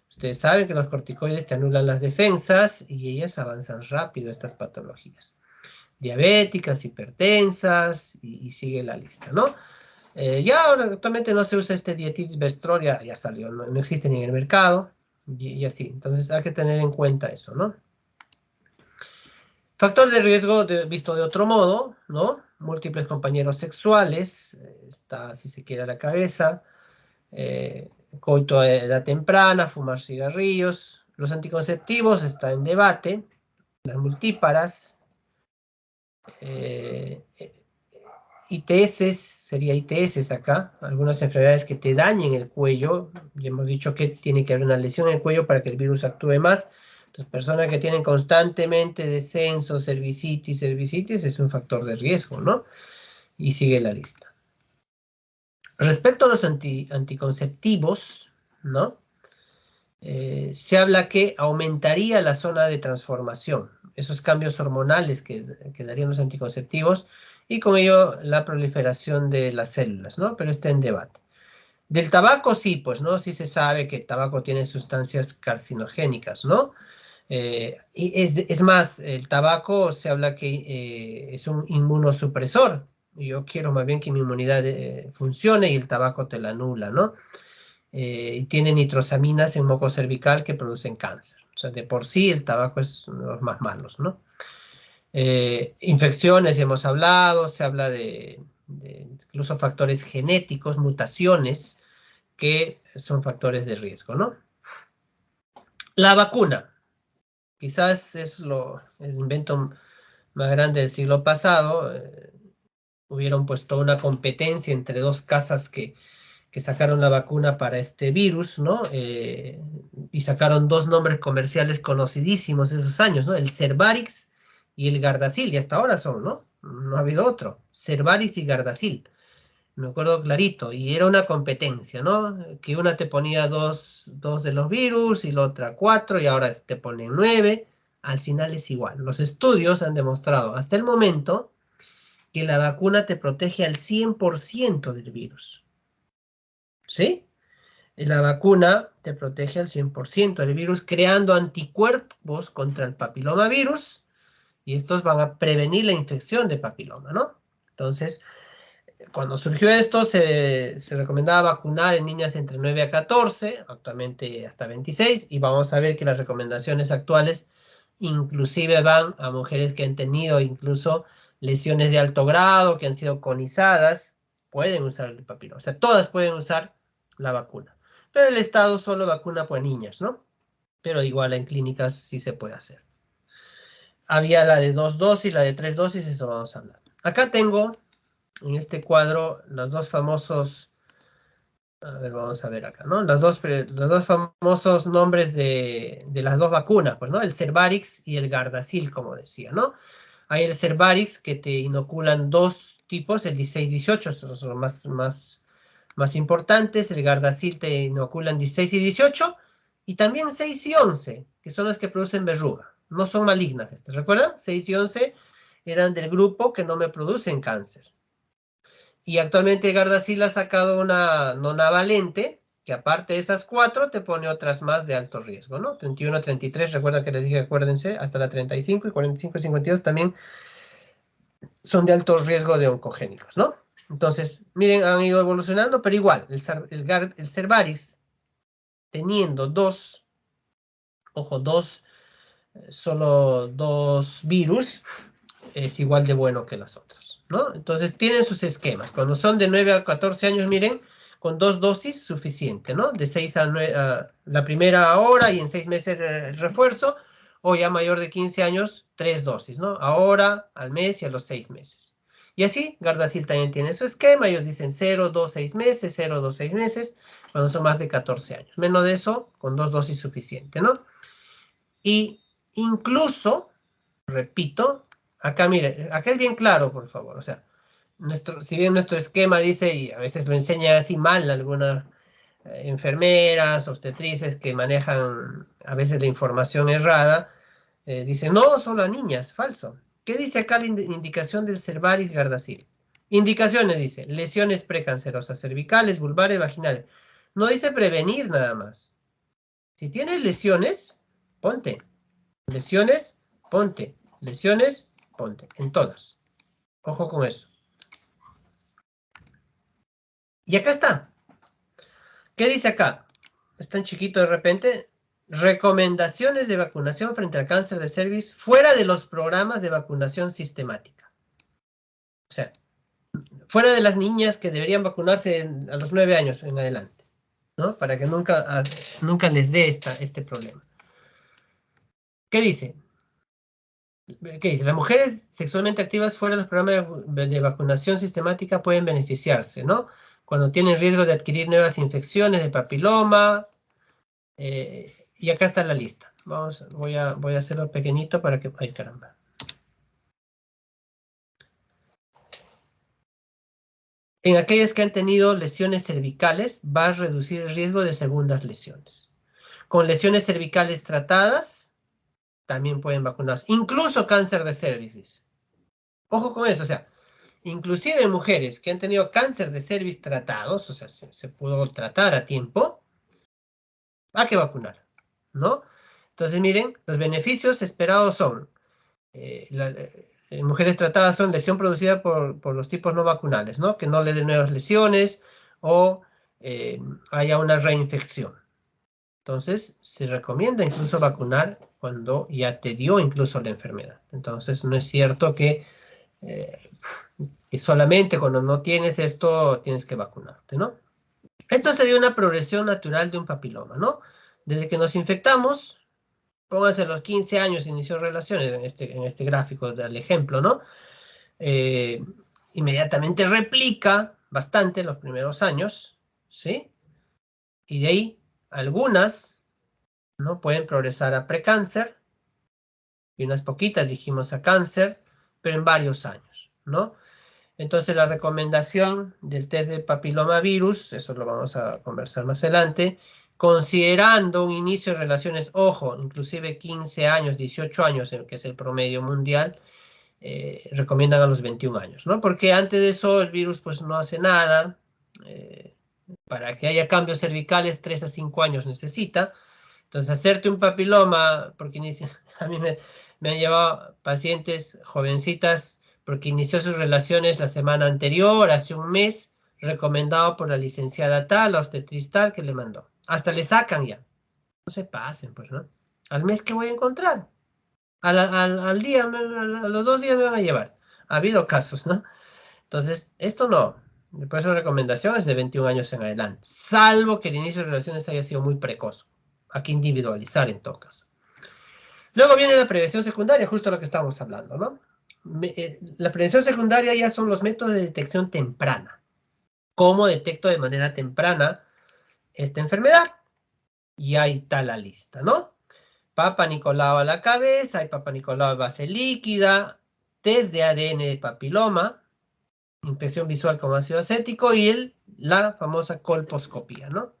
Speaker 1: Ustedes saben que los corticoides te anulan las defensas y ellas avanzan rápido, estas patologías. Diabéticas, hipertensas y sigue la lista, ¿no? Ya ahora actualmente no se usa este dietitis Bestrol, ya salió, no existe ni en el mercado y así. Entonces hay que tener en cuenta eso, ¿no? Factor de riesgo visto de otro modo, ¿no? Múltiples compañeros sexuales, está si se quiere a la cabeza, coito a edad temprana, fumar cigarrillos, los anticonceptivos está en debate, las multíparas, ITS, sería ITS acá, algunas enfermedades que te dañen el cuello. Ya hemos dicho que tiene que haber una lesión en el cuello para que el virus actúe más. Entonces, personas que tienen constantemente descenso, cervicitis es un factor de riesgo, ¿no? Y sigue la lista. Respecto a los anticonceptivos, ¿no? Se habla que aumentaría la zona de transformación, esos cambios hormonales que darían los anticonceptivos, y con ello la proliferación de las células, ¿no? Pero está en debate. Del tabaco sí, pues, ¿no? Sí se sabe que el tabaco tiene sustancias carcinogénicas, ¿no? Y es más, el tabaco se habla que es un inmunosupresor. Yo quiero más bien que mi inmunidad funcione y el tabaco te la anula, ¿no? Y tiene nitrosaminas en moco cervical que producen cáncer. O sea, de por sí el tabaco es uno de los más malos, ¿no? Infecciones, ya hemos hablado, se habla de incluso factores genéticos, mutaciones, que son factores de riesgo, ¿no? La vacuna, quizás es el invento más grande del siglo pasado. Hubieron puesto una competencia entre dos casas que sacaron la vacuna para este virus, ¿no? Y sacaron dos nombres comerciales conocidísimos esos años, ¿no? El Cervarix y el Gardasil, y hasta ahora son, ¿no? No ha habido otro. Cervarix y Gardasil. Me acuerdo clarito, y era una competencia, ¿no? Que una te ponía dos de los virus y la otra cuatro, y ahora te ponen 9. Al final es igual. Los estudios han demostrado hasta el momento que la vacuna te protege al 100% del virus. ¿Sí? La vacuna te protege al 100% del virus, creando anticuerpos contra el papilomavirus, y estos van a prevenir la infección de papiloma, ¿no? Entonces, cuando surgió esto, se recomendaba vacunar en niñas entre 9 a 14, actualmente hasta 26, y vamos a ver que las recomendaciones actuales inclusive van a mujeres que han tenido incluso lesiones de alto grado, que han sido conizadas, pueden usar el papiloma. O sea, todas pueden usar la vacuna. Pero el Estado solo vacuna por niñas, ¿no? Pero igual en clínicas sí se puede hacer. Había la de 2 dosis, la de 3 dosis, eso vamos a hablar. Acá tengo en este cuadro los dos famosos, a ver, vamos a ver acá, ¿no? Los dos famosos nombres de las dos vacunas, pues, ¿no? El Cervarix y el Gardasil, como decía, ¿no? Hay el Cervarix que te inoculan dos tipos, el 16-18, son los más importantes. El Gardasil te inoculan 16 y 18, y también 6 y 11, que son las que producen verruga. No son malignas estas, ¿recuerdan? 6 y 11 eran del grupo que no me producen cáncer. Y actualmente Gardasil ha sacado una nonavalente, que aparte de esas 4, te pone otras más de alto riesgo, ¿no? 31, 33, recuerda que les dije, acuérdense, hasta la 35 y 45 y 52 también son de alto riesgo de oncogénicos, ¿no? Entonces, miren, han ido evolucionando, pero igual, el Cervarix, teniendo solo dos virus, es igual de bueno que las otras, ¿no? Entonces, tienen sus esquemas. Cuando son de 9 a 14 años, miren, con 2 dosis suficiente, ¿no? De 6 a 9, la primera ahora y en 6 meses el refuerzo, o ya mayor de 15 años, 3 dosis, ¿no? Ahora, al mes y a los 6 meses. Y así, Gardasil también tiene su esquema. Ellos dicen 0, 2, 6 meses, 0, 2, 6 meses, cuando son más de 14 años. Menos de eso, con 2 dosis suficiente, ¿no? Y incluso, repito, acá mire, acá es bien claro, por favor. O sea, si bien nuestro esquema dice, y a veces lo enseña así mal algunas enfermeras, obstetrices que manejan a veces la información errada, dicen, no, solo a niñas, falso. ¿Qué dice acá la indicación del Cervarix Gardasil? Indicaciones, dice, lesiones precancerosas cervicales, vulvares, vaginales. No dice prevenir nada más. Si tienes lesiones, ponte. Lesiones, ponte. Lesiones, ponte. En todas. Ojo con eso. Y acá está. ¿Qué dice acá? Es tan chiquito de repente. Recomendaciones de vacunación frente al cáncer de cervix fuera de los programas de vacunación sistemática. O sea, fuera de las niñas que deberían vacunarse a los 9 años en adelante, ¿no? Para que nunca les dé este problema. ¿Qué dice? ¿Qué dice? Las mujeres sexualmente activas fuera de los programas de vacunación sistemática pueden beneficiarse, ¿no? Cuando tienen riesgo de adquirir nuevas infecciones de papiloma. Y acá está la lista. Voy a hacerlo pequeñito para que... ¡Ay, caramba! En aquellas que han tenido lesiones cervicales, va a reducir el riesgo de segundas lesiones. Con lesiones cervicales tratadas, también pueden vacunarse. Incluso cáncer de cervix. Ojo con eso, o sea, inclusive mujeres que han tenido cáncer de cervix tratados, o sea, se pudo tratar a tiempo, hay que vacunar, ¿no? Entonces, miren, los beneficios esperados son, mujeres tratadas son lesión producida por los tipos no vacunales, ¿no? Que no le den nuevas lesiones o haya una reinfección. Entonces, se recomienda incluso vacunar cuando ya te dio incluso la enfermedad. Entonces, no es cierto que solamente cuando no tienes esto tienes que vacunarte, ¿no? Esto sería una progresión natural de un papiloma, ¿no? Desde que nos infectamos, pónganse los 15 años, inició relaciones en este gráfico del ejemplo, ¿no? Eh, Inmediatamente replica bastante los primeros años, ¿sí? Y de ahí algunas, ¿no? Pueden progresar a precáncer y unas poquitas dijimos a cáncer, pero en varios años, ¿no? Entonces la recomendación del test de papilomavirus, eso lo vamos a conversar más adelante, considerando un inicio de relaciones, ojo, inclusive 15 años, 18 años, que es el promedio mundial, recomiendan a los 21 años, ¿no? Porque antes de eso el virus pues no hace nada, para que haya cambios cervicales 3 a 5 años necesita, entonces hacerte un papiloma, porque a mí me han llevado pacientes jovencitas porque inició sus relaciones la semana anterior, hace un mes, recomendado por la licenciada tal, la obstetriz tal, que le mandó. Hasta le sacan ya. No se pasen, pues, ¿no? Al mes que voy a encontrar. Al día, a los 2 días me van a llevar. Ha habido casos, ¿no? Entonces, esto no. Por eso la recomendación es de 21 años en adelante, salvo que el inicio de relaciones haya sido muy precoz. Hay que individualizar en todo caso. Luego viene la prevención secundaria, justo lo que estamos hablando, ¿no? La prevención secundaria ya son los métodos de detección temprana. ¿Cómo detecto de manera temprana esta enfermedad? Y ahí está la lista, ¿no? Papa Nicolau a la cabeza, hay Papa Nicolau base líquida, test de ADN de papiloma, impresión visual con ácido acético y la famosa colposcopía, ¿no?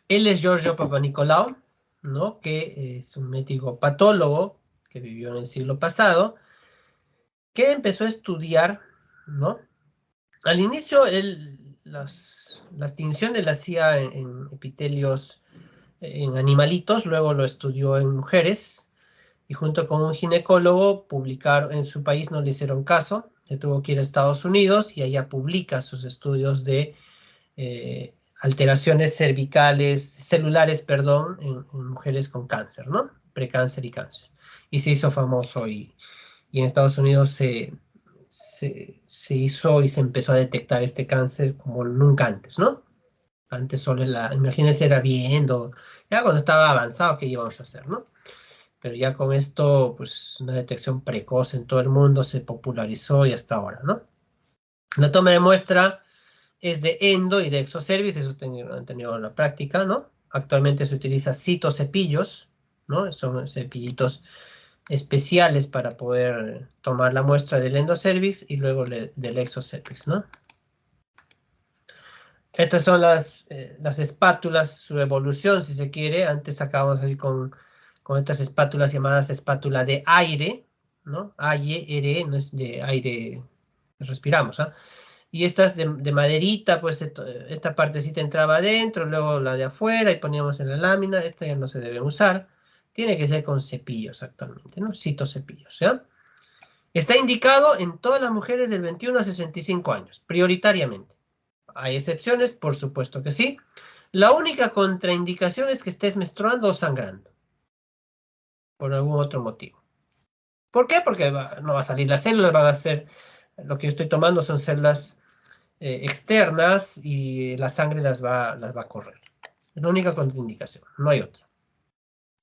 Speaker 1: Él es Giorgio Papanicolaou, ¿no? Que es un médico patólogo que vivió en el siglo pasado, que empezó a estudiar, ¿no? Al inicio, las tinciones las hacía en epitelios, en animalitos, luego lo estudió en mujeres, y junto con un ginecólogo publicaron, en su país no le hicieron caso, se tuvo que ir a Estados Unidos y allá publica sus estudios de alteraciones cervicales, celulares, perdón, en mujeres con cáncer, ¿no? Precáncer y cáncer. Y se hizo famoso y en Estados Unidos se hizo y se empezó a detectar este cáncer como nunca antes, ¿no? Antes solo imagínense, era viendo, ya cuando estaba avanzado, ¿qué íbamos a hacer, no? Pero ya con esto, pues una detección precoz en todo el mundo se popularizó y hasta ahora, ¿no? La toma de muestra es de endo y de exocervix, eso han tenido la práctica, ¿no? Actualmente se utiliza citocepillos, ¿no? Son cepillitos especiales para poder tomar la muestra del endocervix y luego del exocervix, ¿no? Estas son las espátulas, su evolución, si se quiere. Antes sacábamos así con estas espátulas llamadas espátula de aire, ¿no? Aire, no es de aire que respiramos, ¿ah? Y estas de maderita, pues esta partecita entraba adentro, luego la de afuera y poníamos en la lámina. Esta ya no se debe usar. Tiene que ser con cepillos actualmente, ¿no? Citocepillos, ¿ya? Está indicado en todas las mujeres del 21 a 65 años, prioritariamente. ¿Hay excepciones? Por supuesto que sí. La única contraindicación es que estés menstruando o sangrando, por algún otro motivo. ¿Por qué? Porque no va a salir las células, van a ser, lo que yo estoy tomando son células externas y la sangre las va a correr. Es la única contraindicación, no hay otra.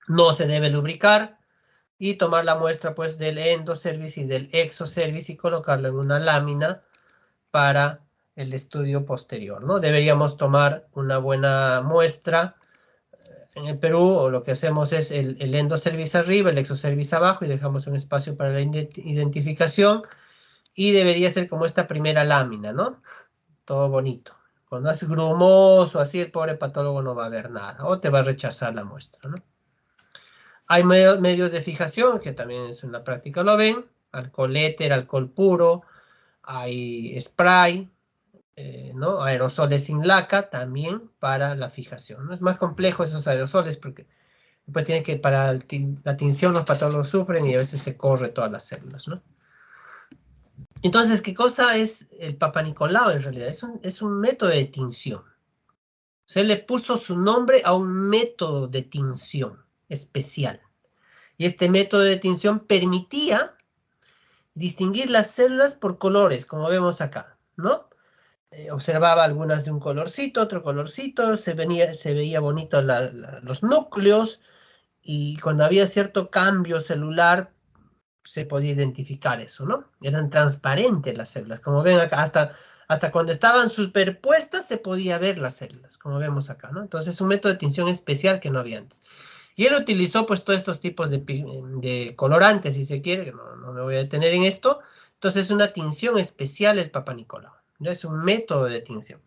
Speaker 1: No se debe lubricar y tomar la muestra pues del endocervix y del exocervix y colocarlo en una lámina para el estudio posterior, ¿no? Deberíamos tomar una buena muestra. En el Perú, o lo que hacemos es el endocervix arriba, el exocervix abajo, y dejamos un espacio para la identificación, y debería ser como esta primera lámina, ¿no? Todo bonito. Cuando es grumoso, así el pobre patólogo no va a ver nada, o te va a rechazar la muestra, ¿no? Hay medios de fijación, que también es una práctica, lo ven, alcohol éter, alcohol puro, hay spray, ¿no? Aerosoles sin laca también para la fijación, ¿no? Es más complejo esos aerosoles porque después tienen que, para la tinción los patólogos sufren y a veces se corre todas las células, ¿no? Entonces, ¿qué cosa es el Papa Nicolau en realidad? Es un método de tinción. Se le puso su nombre a un método de tinción especial. Y este método de tinción permitía distinguir las células por colores, como vemos acá, ¿no? Observaba algunas de un colorcito, otro colorcito, se veía bonito los núcleos, y cuando había cierto cambio celular se podía identificar eso, ¿no? Eran transparentes las células, como ven acá, hasta cuando estaban superpuestas se podía ver las células, como vemos acá, ¿no? Entonces es un método de tinción especial que no había antes. Y él utilizó pues todos estos tipos de colorantes, si se quiere, que no me voy a detener en esto. Entonces es una tinción especial el Papa Nicolau, ¿no? Es un método de tinción.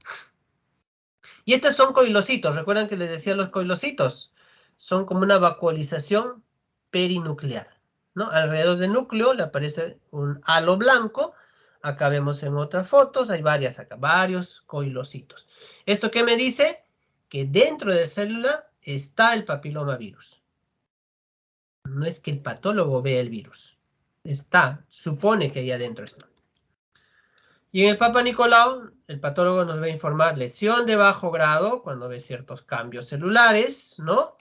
Speaker 1: Y estos son coilocitos, ¿recuerdan que les decía los coilocitos? Son como una vacuolización perinuclear, ¿no? Alrededor del núcleo le aparece un halo blanco. Acá vemos en otras fotos, hay varias acá, varios coilocitos. ¿Esto qué me dice? Que dentro de la célula está el papilomavirus. No es que el patólogo vea el virus. Está, supone que ahí adentro está. Y en el Papa Nicolau, el patólogo nos va a informar lesión de bajo grado, cuando ve ciertos cambios celulares, ¿no?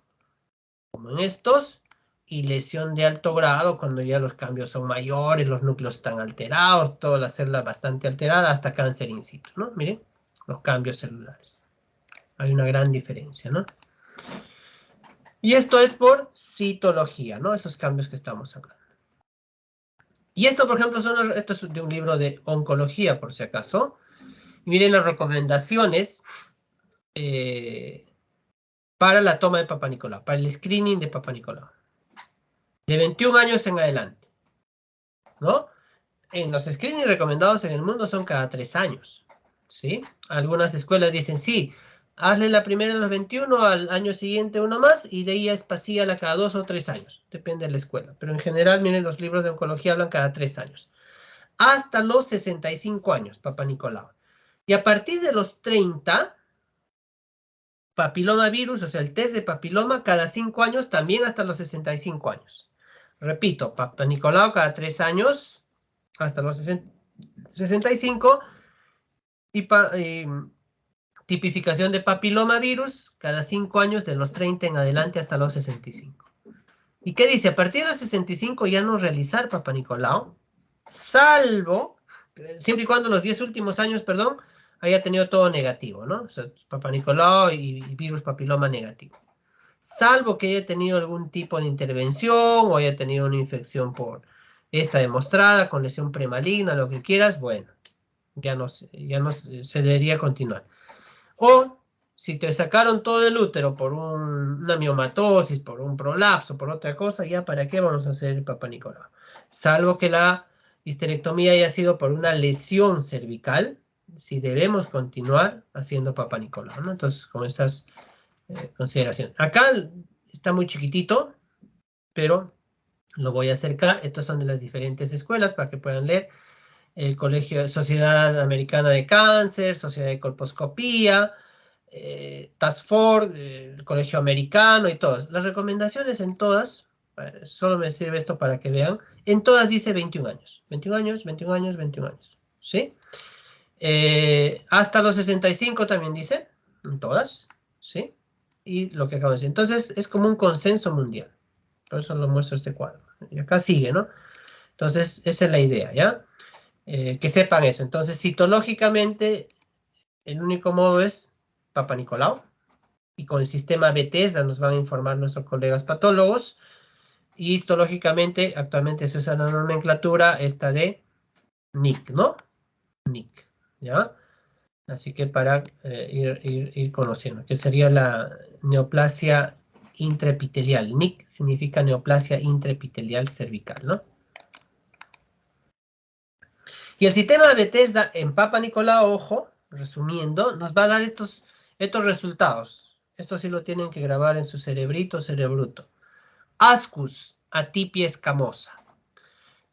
Speaker 1: Como en estos. Y lesión de alto grado, cuando ya los cambios son mayores, los núcleos están alterados, toda la célula bastante alterada, hasta cáncer in situ, ¿no? Miren, los cambios celulares. Hay una gran diferencia, ¿no? Y esto es por citología, ¿no? Esos cambios que estamos hablando. Y esto, por ejemplo, esto es de un libro de oncología, por si acaso. Y miren las recomendaciones para la toma de Papa Nicolau, para el screening de Papa Nicolau. De 21 años en adelante, ¿no? En los screenings recomendados en el mundo son cada 3 años, ¿sí? Algunas escuelas dicen, sí, hazle la primera a los 21, al año siguiente uno más, y de ahí ya espacíala cada 2 o 3 años, depende de la escuela. Pero en general, miren, los libros de oncología hablan cada 3 años. Hasta los 65 años, Papa Nicolau. Y a partir de los 30, papilomavirus, o sea, el test de papiloma cada 5 años, también hasta los 65 años. Repito, Papa Nicolau cada 3 años, hasta los 65, y tipificación de papilomavirus cada 5 años, de los 30 en adelante hasta los 65. ¿Y qué dice? A partir de los 65 ya no realizar Papa Nicolau, salvo, siempre y cuando los 10 últimos años, perdón, haya tenido todo negativo, ¿no? O sea, Papa Nicolau y virus papiloma negativo. Salvo que haya tenido algún tipo de intervención o haya tenido una infección por esta demostrada, con lesión premaligna, lo que quieras, bueno, ya no se debería continuar. O si te sacaron todo el útero por una miomatosis, por un prolapso, por otra cosa, ya para qué vamos a hacer el Papa Nicolau. Salvo que la histerectomía haya sido por una lesión cervical, si debemos continuar haciendo Papa Nicolau, ¿no? Entonces, con esas consideraciones. Acá está muy chiquitito, pero lo voy a acercar. Estos son de las diferentes escuelas para que puedan leer. El Colegio, Sociedad Americana de Cáncer, Sociedad de Colposcopía, Task Force, el Colegio Americano y todas. Las recomendaciones en todas, solo me sirve esto para que vean, en todas dice 21 años. 21 años, 21 años, 21 años. ¿Sí? Hasta los 65 también dice, en todas. ¿Sí? Y lo que acabo de decir. Entonces, es como un consenso mundial. Por eso lo muestro este cuadro. Y acá sigue, ¿no? Entonces, esa es la idea, ¿ya? Que sepan eso. Entonces, citológicamente, el único modo es Papa Nicolau. y con el sistema Bethesda nos van a informar nuestros colegas patólogos. Y histológicamente, actualmente se usa la nomenclatura esta de NIC, ¿no? NIC, ¿ya? Así que para ir conociendo, que sería la neoplasia intraepitelial. NIC significa neoplasia intraepitelial cervical, ¿no? Y el sistema de Bethesda en Papa Nicolau, ojo, resumiendo, nos va a dar estos resultados. Esto sí lo tienen que grabar en su cerebrito, cerebruto. Ascus, atipia escamosa.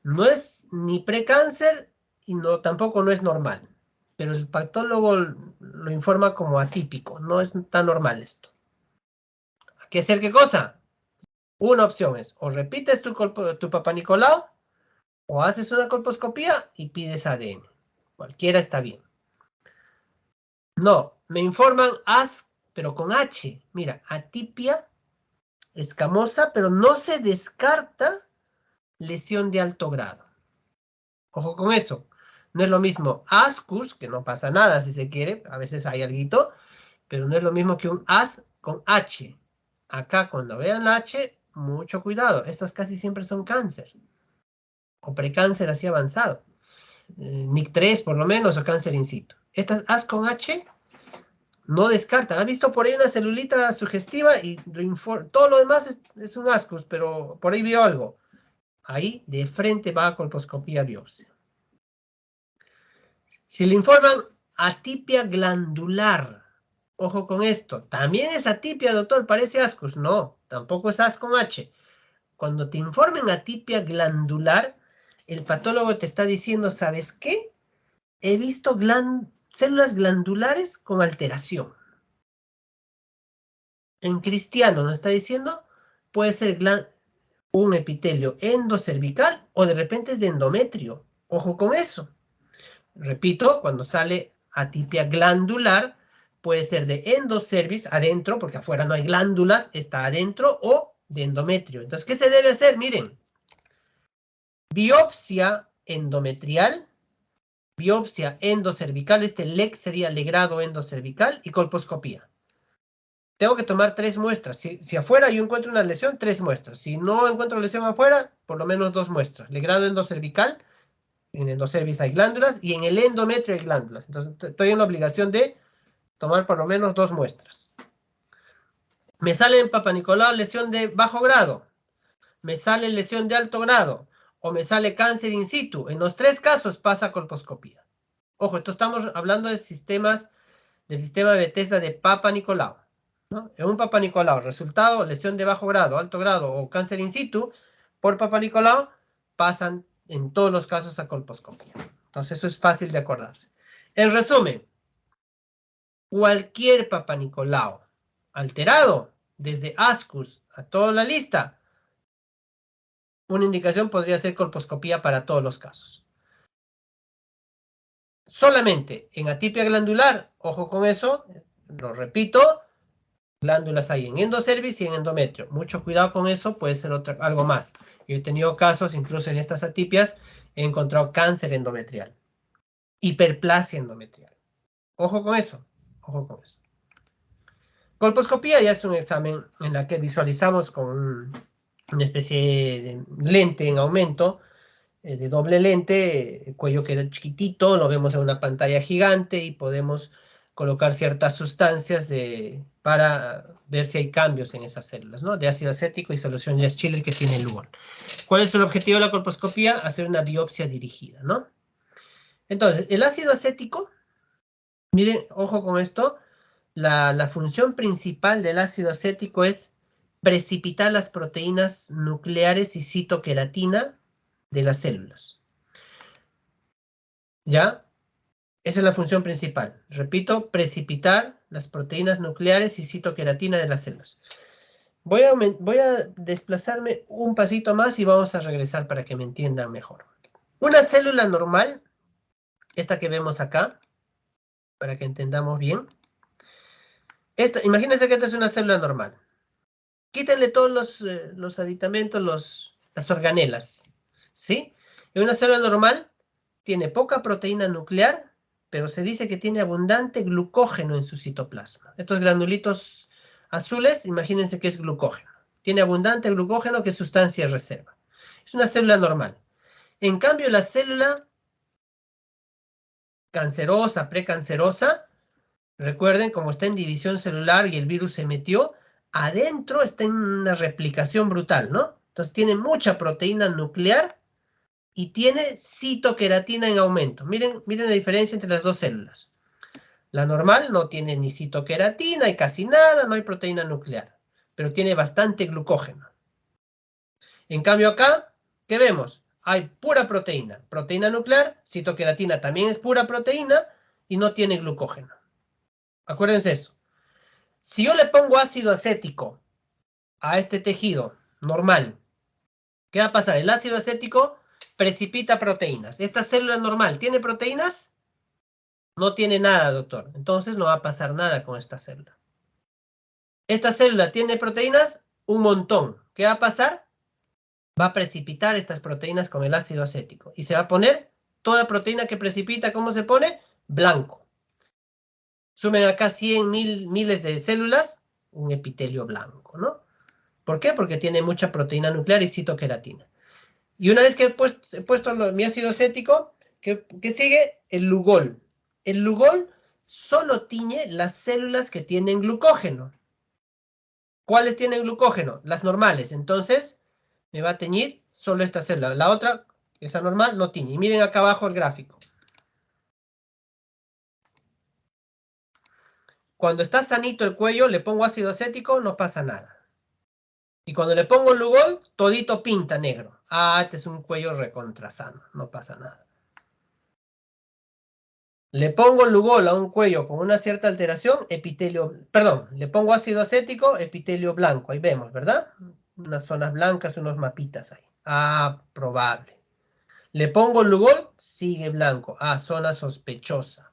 Speaker 1: No es ni precáncer y tampoco no es normal. Pero el patólogo lo informa como atípico. No es tan normal esto. ¿Hay que hacer qué cosa? Una opción es, o repites tu Papa Nicolau, o haces una colposcopía y pides ADN. Cualquiera está bien. No, me informan pero con H. Mira, atipia escamosa, pero no se descarta lesión de alto grado. Ojo con eso. No es lo mismo ascus, que no pasa nada si se quiere, a veces hay alguito, pero no es lo mismo que un as con H. Acá cuando vean la H, mucho cuidado. Estos casi siempre son cáncer. O precáncer así avanzado. NIC3 por lo menos, o cáncer in situ. Estas as con H no descartan. ¿Han visto por ahí una celulita sugestiva y todo lo demás es un ascus, pero por ahí vio algo? Ahí de frente va a colposcopía biopsia. Si le informan atipia glandular, ojo con esto, también es atipia, doctor, parece ascus. No, tampoco es as con H. Cuando te informen atipia glandular, el patólogo te está diciendo, ¿sabes qué? He visto células glandulares con alteración. En cristiano nos está diciendo, puede ser un epitelio endocervical o de repente es de endometrio. Ojo con eso. Repito, cuando sale atipia glandular, puede ser de endocervix, adentro, porque afuera no hay glándulas, está adentro, o de endometrio. Entonces, ¿qué se debe hacer? Miren, biopsia endometrial, biopsia endocervical, este LEC sería legrado endocervical, y colposcopía. Tengo que tomar 3 muestras. Si afuera yo encuentro una lesión, 3 muestras. Si no encuentro lesión afuera, por lo menos 2 muestras. Legrado endocervical, en endocervix hay glándulas, y en el endometrio hay glándulas. Entonces, estoy en la obligación de tomar por lo menos 2 muestras. Me sale en Papa Nicolau lesión de bajo grado, me sale lesión de alto grado, o me sale cáncer in situ. En los 3 casos pasa colposcopía. Ojo, esto estamos hablando de del sistema de Bethesda de Papa Nicolau, ¿no? En un Papa Nicolau, resultado, lesión de bajo grado, alto grado o cáncer in situ, por Papa Nicolau, pasan en todos los casos a colposcopía. Entonces eso es fácil de acordarse. En resumen, cualquier Papa Nicolau alterado, desde ascus a toda la lista, una indicación podría ser colposcopía para todos los casos. Solamente en atipia glandular, ojo con eso, lo repito, glándulas hay en endocervix y en endometrio. Mucho cuidado con eso, puede ser algo más. Yo he tenido casos, incluso en estas atipias, he encontrado cáncer endometrial, hiperplasia endometrial. Ojo con eso, ojo con eso. Colposcopía ya es un examen en la que visualizamos con una especie de lente en aumento, de doble lente, el cuello queda chiquitito, lo vemos en una pantalla gigante y podemos colocar ciertas sustancias para ver si hay cambios en esas células, ¿no? De ácido acético y solución de Schiller que tiene Lugon. ¿Cuál es el objetivo de la colposcopía? Hacer una biopsia dirigida, ¿no? Entonces, el ácido acético, miren, ojo con esto, la función principal del ácido acético es precipitar las proteínas nucleares y citoqueratina de las células. ¿Ya? Esa es la función principal. Repito, precipitar las proteínas nucleares y citoqueratina de las células. Voy a desplazarme un pasito más y vamos a regresar para que me entiendan mejor. Una célula normal, esta que vemos acá, para que entendamos bien. Imagínense que esta es una célula normal. Quítenle todos los aditamentos, las organelas, ¿sí? En una célula normal tiene poca proteína nuclear, pero se dice que tiene abundante glucógeno en su citoplasma. Estos granulitos azules, imagínense que es glucógeno. Tiene abundante glucógeno, que es sustancia de reserva. Es una célula normal. En cambio, la célula cancerosa, precancerosa, recuerden, como está en división celular y el virus se metió, adentro está en una replicación brutal, ¿no? Entonces tiene mucha proteína nuclear y tiene citoqueratina en aumento. Miren la diferencia entre las dos células. La normal no tiene ni citoqueratina y casi nada, no hay proteína nuclear, pero tiene bastante glucógeno. En cambio acá, ¿qué vemos? Hay pura proteína. Proteína nuclear, citoqueratina también es pura proteína y no tiene glucógeno. Acuérdense eso. Si yo le pongo ácido acético a este tejido normal, ¿qué va a pasar? El ácido acético precipita proteínas. ¿Esta célula normal tiene proteínas? No tiene nada, doctor. Entonces no va a pasar nada con esta célula. ¿Esta célula tiene proteínas? Un montón. ¿Qué va a pasar? Va a precipitar estas proteínas con el ácido acético. Y se va a poner toda proteína que precipita, ¿cómo se pone? Blanco. Sumen acá 100 miles de células, un epitelio blanco, ¿no? ¿Por qué? Porque tiene mucha proteína nuclear y citoqueratina. Y una vez que he puesto mi ácido acético, ¿qué sigue? El Lugol. El Lugol solo tiñe las células que tienen glucógeno. ¿Cuáles tienen glucógeno? Las normales. Entonces, me va a teñir solo esta célula. La otra, esa normal, no tiñe. Y miren acá abajo el gráfico. Cuando está sanito el cuello, le pongo ácido acético, no pasa nada. Y cuando le pongo el Lugol, todito pinta negro. Ah, este es un cuello recontrasano, no pasa nada. Le pongo el Lugol a un cuello con una cierta alteración, le pongo ácido acético, epitelio blanco. Ahí vemos, ¿verdad? Unas zonas blancas, unos mapitas ahí. Ah, probable. Le pongo el Lugol, sigue blanco. Ah, zona sospechosa.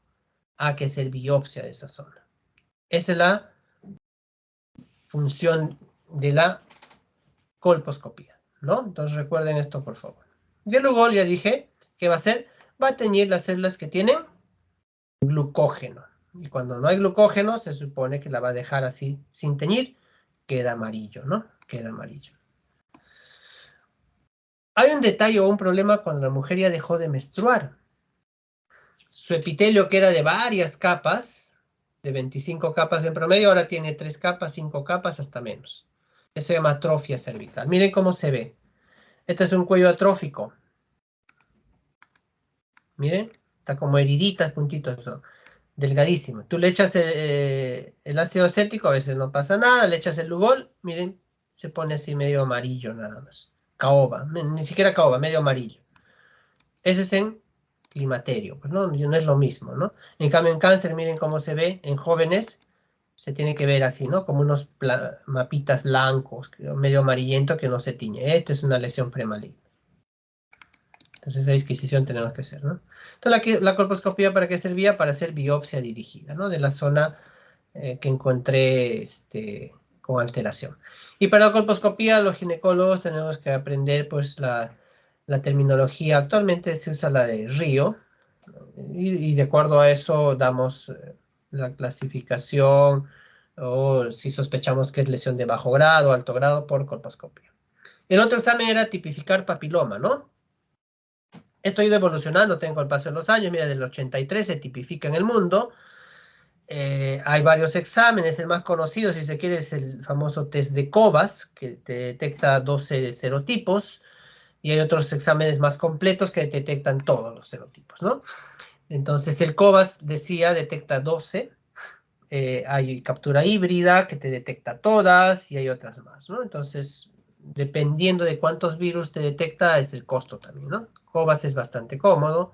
Speaker 1: Ah, que es el biopsia de esa zona. Esa es la función de la colposcopía, ¿no? Entonces recuerden esto, por favor. Y el Lugol, ya dije, ¿qué va a hacer? Va a teñir las células que tienen glucógeno. Y cuando no hay glucógeno, se supone que la va a dejar así, sin teñir. Queda amarillo, ¿no? Queda amarillo. Hay un detalle o un problema cuando la mujer ya dejó de menstruar. Su epitelio, que era de varias capas, de 25 capas en promedio, ahora tiene 3 capas, 5 capas, hasta menos. Eso se llama atrofia cervical. Miren cómo se ve. Este es un cuello atrófico. Miren, está como heriditas, puntitos, ¿no? Delgadísimo. Tú le echas el ácido acético, a veces no pasa nada, le echas el Lugol, miren, se pone así medio amarillo nada más. Caoba, ni siquiera caoba, medio amarillo. Eso es en climaterio, pues no es lo mismo, ¿no? En cambio en cáncer, miren cómo se ve, en jóvenes se tiene que ver así, ¿no? Como unos mapitas blancos, medio amarillento que no se tiñe. Esto es una lesión premaligna. Entonces esa disquisición tenemos que hacer, ¿no? Entonces la colposcopía, ¿para qué servía? Para hacer biopsia dirigida, ¿no? De la zona que encontré con alteración. Y para la colposcopía, los ginecólogos tenemos que aprender, pues, la terminología. Actualmente se usa la de Río, y de acuerdo a eso damos la clasificación, o si sospechamos que es lesión de bajo grado, alto grado, por colposcopía. El otro examen era tipificar papiloma, ¿no? Esto ha ido evolucionando, tengo el paso de los años, mira, del 83 se tipifica en el mundo. Hay varios exámenes, el más conocido, si se quiere, es el famoso test de Covas, que te detecta 12 serotipos, y hay otros exámenes más completos que detectan todos los serotipos, ¿no? Entonces el Covas decía, detecta 12, hay captura híbrida que te detecta todas, y hay otras más, ¿no? Entonces, dependiendo de cuántos virus te detecta, es el costo también, ¿no? Covas es bastante cómodo.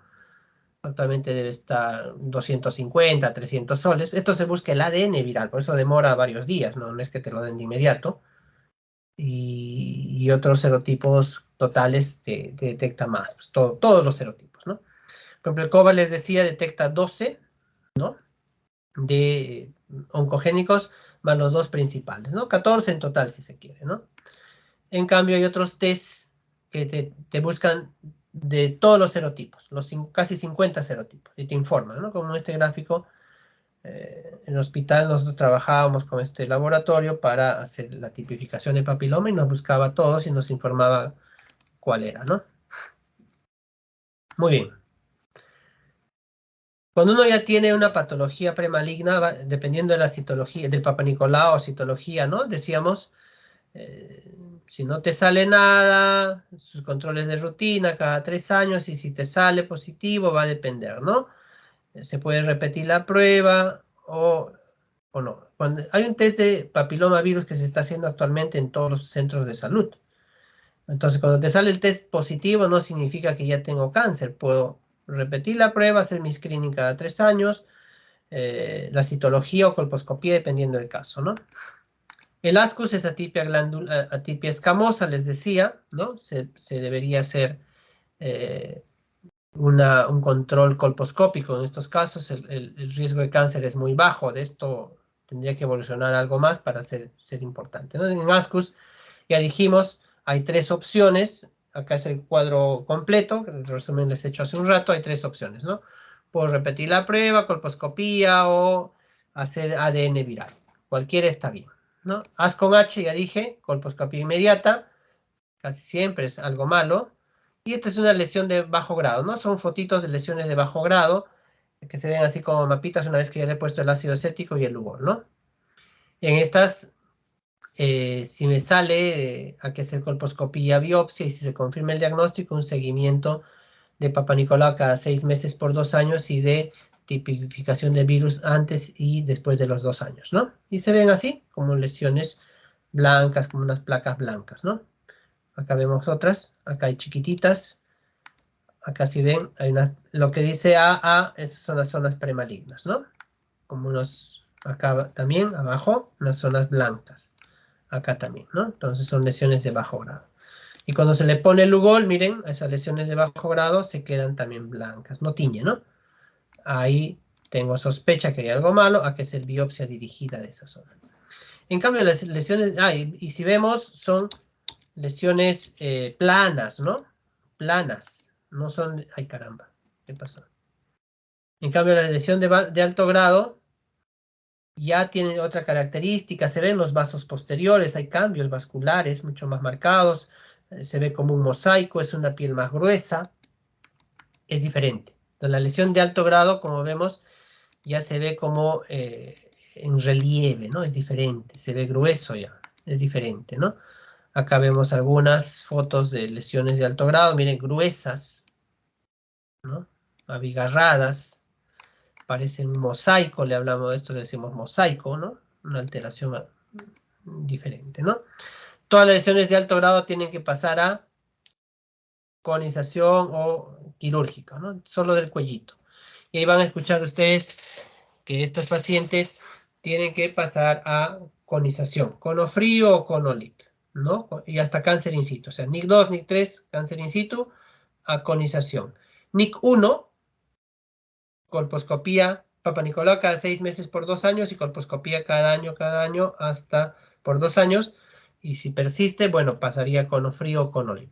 Speaker 1: Actualmente debe estar 250, 300 soles. Esto se busca el ADN viral, por eso demora varios días, no es que te lo den de inmediato. Y otros serotipos totales te detecta más, pues todos los serotipos, ¿no? Por ejemplo, el COVA les decía detecta 12, ¿no? De oncogénicos más los dos principales, ¿no? 14 en total si se quiere, ¿no? En cambio hay otros test que te buscan de todos los serotipos, casi 50 serotipos, y te informan, ¿no? Como este gráfico En el hospital nosotros trabajábamos con este laboratorio para hacer la tipificación de papiloma y nos buscaba a todos y nos informaba cuál era, ¿no? Muy bien. Cuando uno ya tiene una patología premaligna, dependiendo de la citología, del Papa Nicolau o citología, ¿no? Decíamos, si no te sale nada, sus controles de rutina cada 3 años, y si te sale positivo va a depender, ¿no? Se puede repetir la prueba o no. Hay un test de papilomavirus que se está haciendo actualmente en todos los centros de salud. Entonces, cuando te sale el test positivo, no significa que ya tengo cáncer. Puedo repetir la prueba, hacer mi screening cada 3 años, la citología o colposcopía, dependiendo del caso, ¿no? El ascus es atipia escamosa, les decía, ¿no? Se debería hacer un control colposcópico. En estos casos, el riesgo de cáncer es muy bajo. De esto tendría que evolucionar algo más para ser importante, ¿no? En ascus, ya dijimos, hay 3 opciones. Acá es el cuadro completo, el resumen les he hecho hace un rato. Hay 3 opciones, ¿no? Puedo repetir la prueba, colposcopía o hacer ADN viral. Cualquiera está bien, ¿no? As con H, ya dije, colposcopía inmediata, casi siempre es algo malo. Y esta es una lesión de bajo grado, ¿no? Son fotitos de lesiones de bajo grado, que se ven así como mapitas una vez que ya le he puesto el ácido acético y el Lugol, ¿no? En estas, si me sale, hay que hacer colposcopía, biopsia, y si se confirma el diagnóstico, un seguimiento de Papa Nicolau cada 6 meses por 2 años y de tipificación de virus antes y después de los 2 años, ¿no? Y se ven así, como lesiones blancas, como unas placas blancas, ¿no? Acá vemos otras, acá hay chiquititas, acá si ven, hay lo que dice AA, esas son las zonas premalignas, ¿no? Como unos, acá también, abajo, unas zonas blancas, acá también, ¿no? Entonces son lesiones de bajo grado. Y cuando se le pone el Lugol, miren, esas lesiones de bajo grado se quedan también blancas, no tiñe, ¿no? Ahí tengo sospecha que hay algo malo, hay que hacer biopsia dirigida de esa zona. En cambio, las lesiones, y si vemos, son lesiones planas, ¿no? Planas, no son, ay caramba, ¿qué pasó? En cambio, la lesión de alto grado ya tiene otra característica, se ven los vasos posteriores, hay cambios vasculares mucho más marcados, se ve como un mosaico, es una piel más gruesa, es diferente. Entonces, la lesión de alto grado, como vemos, ya se ve como en relieve, ¿no? Es diferente, se ve grueso ya, es diferente, ¿no? Acá vemos algunas fotos de lesiones de alto grado, miren, gruesas, ¿no? Abigarradas, parecen un mosaico, le hablamos de esto, le decimos mosaico, ¿no? Una alteración diferente, ¿no? Todas las lesiones de alto grado tienen que pasar a conización o quirúrgica, ¿no? Solo del cuellito. Y ahí van a escuchar ustedes que estos pacientes tienen que pasar a conización, conofrío o conolip, ¿no? Y hasta cáncer in situ, o sea, NIC2, NIC3, cáncer in situ, a conización. NIC1, colposcopía, Papa Nicolau cada 6 meses por 2 años y colposcopía cada año hasta por 2 años. Y si persiste, bueno, pasaría conofrío o conolip.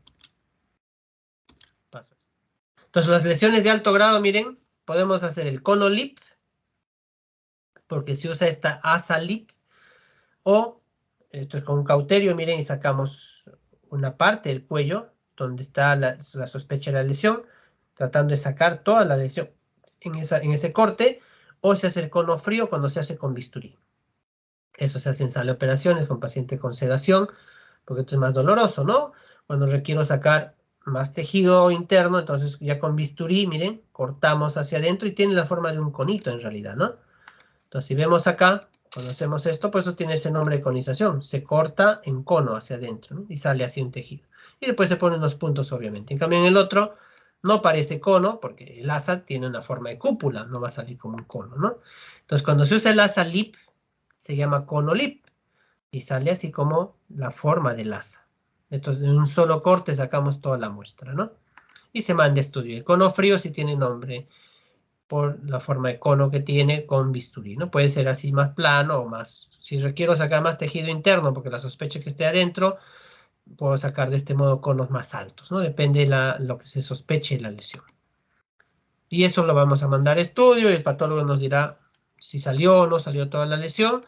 Speaker 1: Entonces, las lesiones de alto grado, miren, podemos hacer el conolip, porque se usa esta ASALIP, o esto es con un cauterio, miren, y sacamos una parte del cuello donde está la sospecha de la lesión, tratando de sacar toda la lesión en ese corte, o se hace el conofrío cuando se hace con bisturí. Eso se hace en sala de operaciones con paciente con sedación, porque esto es más doloroso, ¿no? Cuando requiero sacar más tejido interno, entonces ya con bisturí, miren, cortamos hacia adentro y tiene la forma de un conito en realidad, ¿no? Entonces, si vemos acá, cuando hacemos esto, pues eso tiene ese nombre de conización. Se corta en cono hacia adentro, ¿no? Y sale así un tejido. Y después se ponen los puntos, obviamente. En cambio, en el otro no parece cono, porque el asa tiene una forma de cúpula, no va a salir como un cono, ¿no? Entonces, cuando se usa el asa lip, se llama cono lip. Y sale así como la forma del asa. Entonces, en un solo corte sacamos toda la muestra, ¿no? Y se manda a estudio. El cono frío sí tiene nombre por la forma de cono que tiene con bisturí, ¿no? Puede ser así más plano o más... Si requiero sacar más tejido interno porque la sospecha que esté adentro, puedo sacar de este modo conos más altos, ¿no? Depende de lo que se sospeche de la lesión. Y eso lo vamos a mandar a estudio y el patólogo nos dirá si salió o no salió toda la lesión,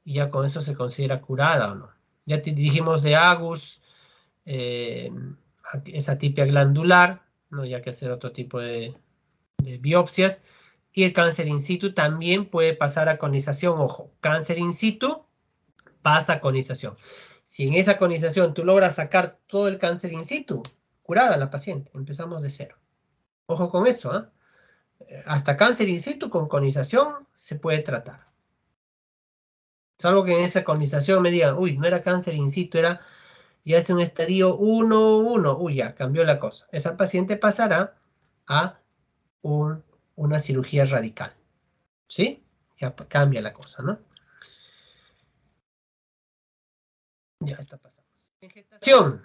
Speaker 1: y ya con eso se considera curada o no. Ya te dijimos de Agus, esa atipia glandular, no hay que hacer otro tipo de biopsias, y el cáncer in situ también puede pasar a conización. Ojo, cáncer in situ pasa a conización. Si en esa conización tú logras sacar todo el cáncer in situ, curada la paciente, empezamos de cero. Ojo con eso, ¿eh? Hasta cáncer in situ con conización se puede tratar. Salvo que en esa conización me digan, uy, no era cáncer in situ, era ya es un estadio 1-1, uy, ya cambió la cosa. Esa paciente pasará a una cirugía radical, ¿sí? Ya cambia la cosa, ¿no? Ya está pasando. En gestación.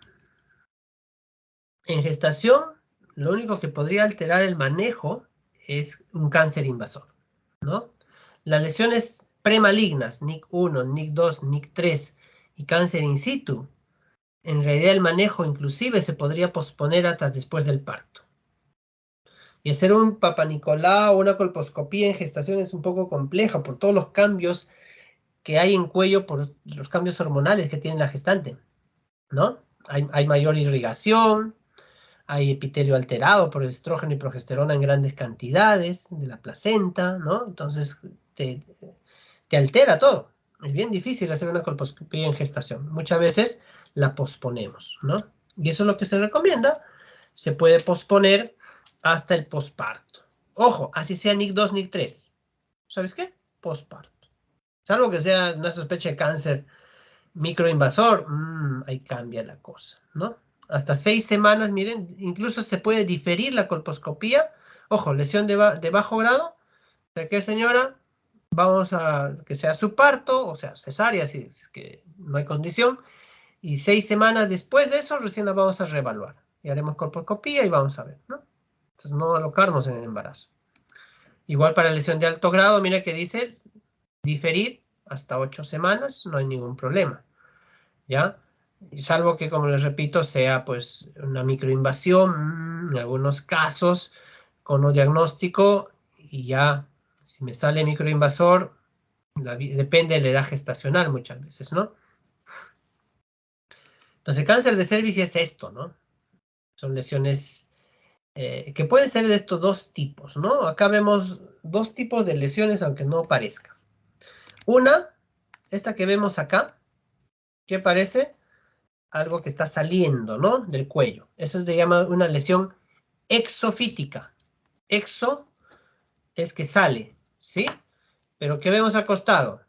Speaker 1: En gestación, lo único que podría alterar el manejo es un cáncer invasor, ¿no? Las lesiones premalignas, NIC1, NIC2, NIC3 y cáncer in situ, en realidad el manejo inclusive se podría posponer hasta después del parto. Y hacer un papanicolau o una colposcopía en gestación es un poco complejo por todos los cambios que hay en cuello, por los cambios hormonales que tiene la gestante, ¿no? Hay mayor irrigación, hay epitelio alterado por estrógeno y progesterona en grandes cantidades de la placenta, ¿no? Entonces te altera todo. Es bien difícil hacer una colposcopía en gestación. Muchas veces la posponemos, ¿no? Y eso es lo que se recomienda. Se puede posponer hasta el posparto. Ojo, así sea NIC2, NIC3. ¿Sabes qué? Posparto. Salvo que sea una sospecha de cáncer microinvasor, ahí cambia la cosa, ¿no? Hasta 6 semanas, miren, incluso se puede diferir la colposcopía. Ojo, lesión de bajo grado. O sea que, señora, vamos a que sea su parto, o sea, cesárea, si es que no hay condición. Y 6 semanas después de eso, recién la vamos a reevaluar. Y haremos colposcopía y vamos a ver, ¿no? Entonces, no alocarnos en el embarazo. Igual para lesión de alto grado, mira que dice diferir hasta 8 semanas, no hay ningún problema, ¿ya? Salvo que, como les repito, sea pues una microinvasión, en algunos casos, con no diagnóstico, y ya, si me sale microinvasor, depende de la edad gestacional muchas veces, ¿no? Entonces, cáncer de cervix es esto, ¿no? Son lesiones que pueden ser de estos dos tipos, ¿no? Acá vemos dos tipos de lesiones, aunque no parezca. Una, esta que vemos acá, que parece algo que está saliendo, ¿no? Del cuello. Eso se llama una lesión exofítica. Exo es que sale, ¿sí? Pero ¿qué vemos acostado?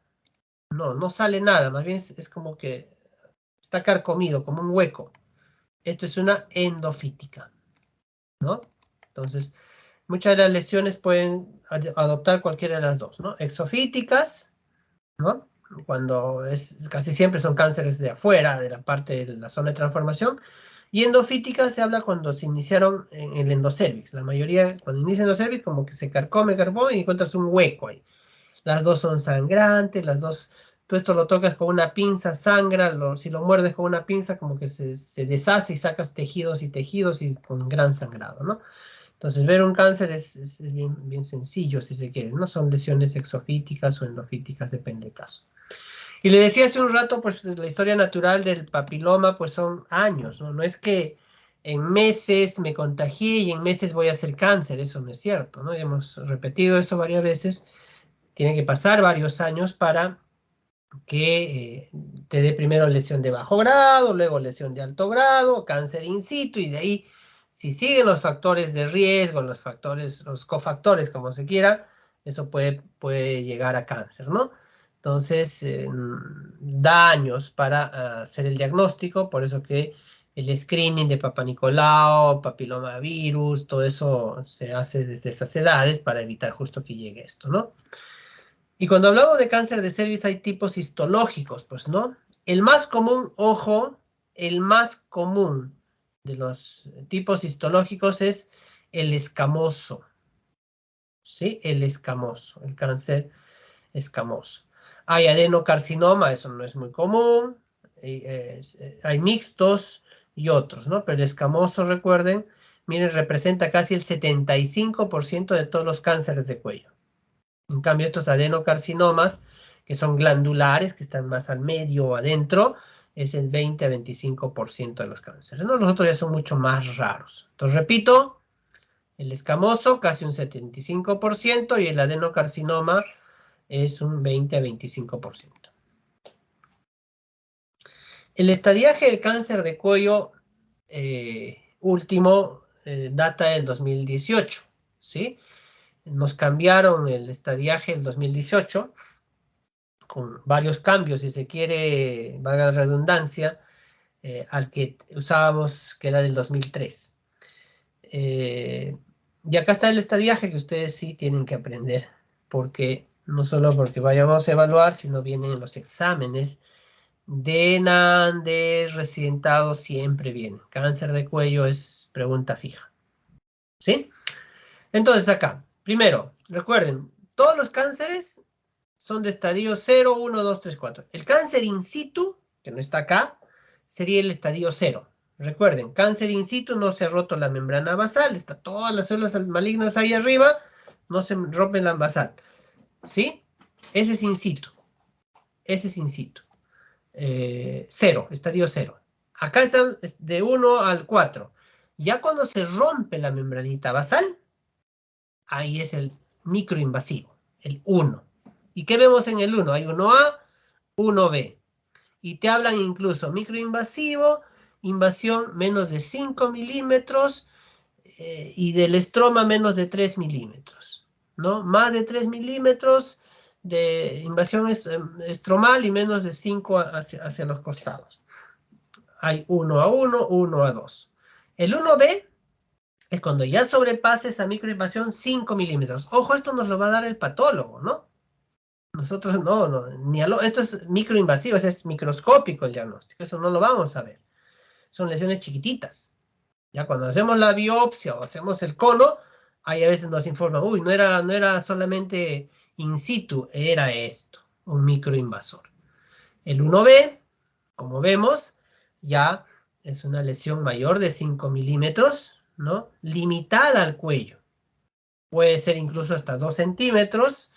Speaker 1: No, no sale nada, más bien es como que está carcomido, como un hueco. Esto es una endofítica, ¿no? Entonces, muchas de las lesiones pueden adoptar cualquiera de las dos, ¿no? Exofíticas, ¿no? Cuando casi siempre son cánceres de afuera, de la parte de la zona de transformación. Y endofítica se habla cuando se iniciaron en el endocervix. La mayoría, cuando inicia endocervix, como que se carcome y encuentras un hueco ahí. Las dos son sangrantes, las dos, tú esto lo tocas con una pinza, sangra, si lo muerdes con una pinza, como que se deshace y sacas tejidos y con gran sangrado, ¿no? Entonces, ver un cáncer es bien sencillo, si se quiere, ¿no? Son lesiones exofíticas o endofíticas, depende del caso. Y le decía hace un rato, pues la historia natural del papiloma, pues son años, ¿no? No es que en meses me contagié y en meses voy a hacer cáncer, eso no es cierto, ¿no? Ya hemos repetido eso varias veces. Tiene que pasar varios años para que te dé primero lesión de bajo grado, luego lesión de alto grado, cáncer in situ, y de ahí, si siguen los factores de riesgo, los cofactores, como se quiera, eso puede llegar a cáncer, ¿no? Entonces, da años para hacer el diagnóstico, por eso que el screening de Papa Nicolau, papilomavirus, todo eso se hace desde esas edades para evitar justo que llegue esto, ¿no? Y cuando hablamos de cáncer de cervix hay tipos histológicos, pues, ¿no? El más común, ojo, el más común de los tipos histológicos es el escamoso, ¿sí? El escamoso, el cáncer escamoso. Hay adenocarcinoma, eso no es muy común, hay mixtos y otros, ¿no? Pero el escamoso, recuerden, miren, representa casi el 75% de todos los cánceres de cuello. En cambio, estos adenocarcinomas, que son glandulares, que están más al medio o adentro, es el 20 a 25% de los cánceres, ¿no? Los otros ya son mucho más raros. Entonces, repito, el escamoso casi un 75% y el adenocarcinoma es un 20 a 25%. El estadiaje del cáncer de cuello último data del 2018, ¿sí? Nos cambiaron el estadiaje del 2018 con varios cambios, si se quiere, valga la redundancia, al que usábamos, que era del 2003. Y acá está el estadiaje que ustedes sí tienen que aprender, porque no solo porque vayamos a evaluar, sino vienen en los exámenes de NAN, de residentado, siempre viene. Cáncer de cuello es pregunta fija, ¿sí? Entonces acá, primero, recuerden, todos los cánceres son de estadio 0, 1, 2, 3, 4. El cáncer in situ, que no está acá, sería el estadio 0. Recuerden, cáncer in situ no se ha roto la membrana basal, está todas las células malignas ahí arriba, no se rompen la basal. ¿Sí? Ese es in situ. Ese es in situ. 0, estadio 0. Acá están de 1 al 4. Ya cuando se rompe la membranita basal, ahí es el microinvasivo, el 1. ¿Y qué vemos en el 1? Hay 1A, 1B. Y te hablan incluso microinvasivo, invasión menos de 5 milímetros y del estroma menos de 3 milímetros, ¿no? Más de 3 milímetros de invasión estromal y menos de 5 hacia los costados. Hay 1A1, 1A2. El 1B es cuando ya sobrepasa esa microinvasión 5 milímetros. Ojo, esto nos lo va a dar el patólogo, ¿no? Nosotros no, ni esto es microinvasivo, es microscópico el diagnóstico, eso no lo vamos a ver. Son lesiones chiquititas. Ya cuando hacemos la biopsia o hacemos el cono, ahí a veces nos informan, uy, no era solamente in situ, era esto, un microinvasor. El 1B, como vemos, ya es una lesión mayor de 5 milímetros, ¿no? Limitada al cuello. Puede ser incluso hasta 2 centímetros,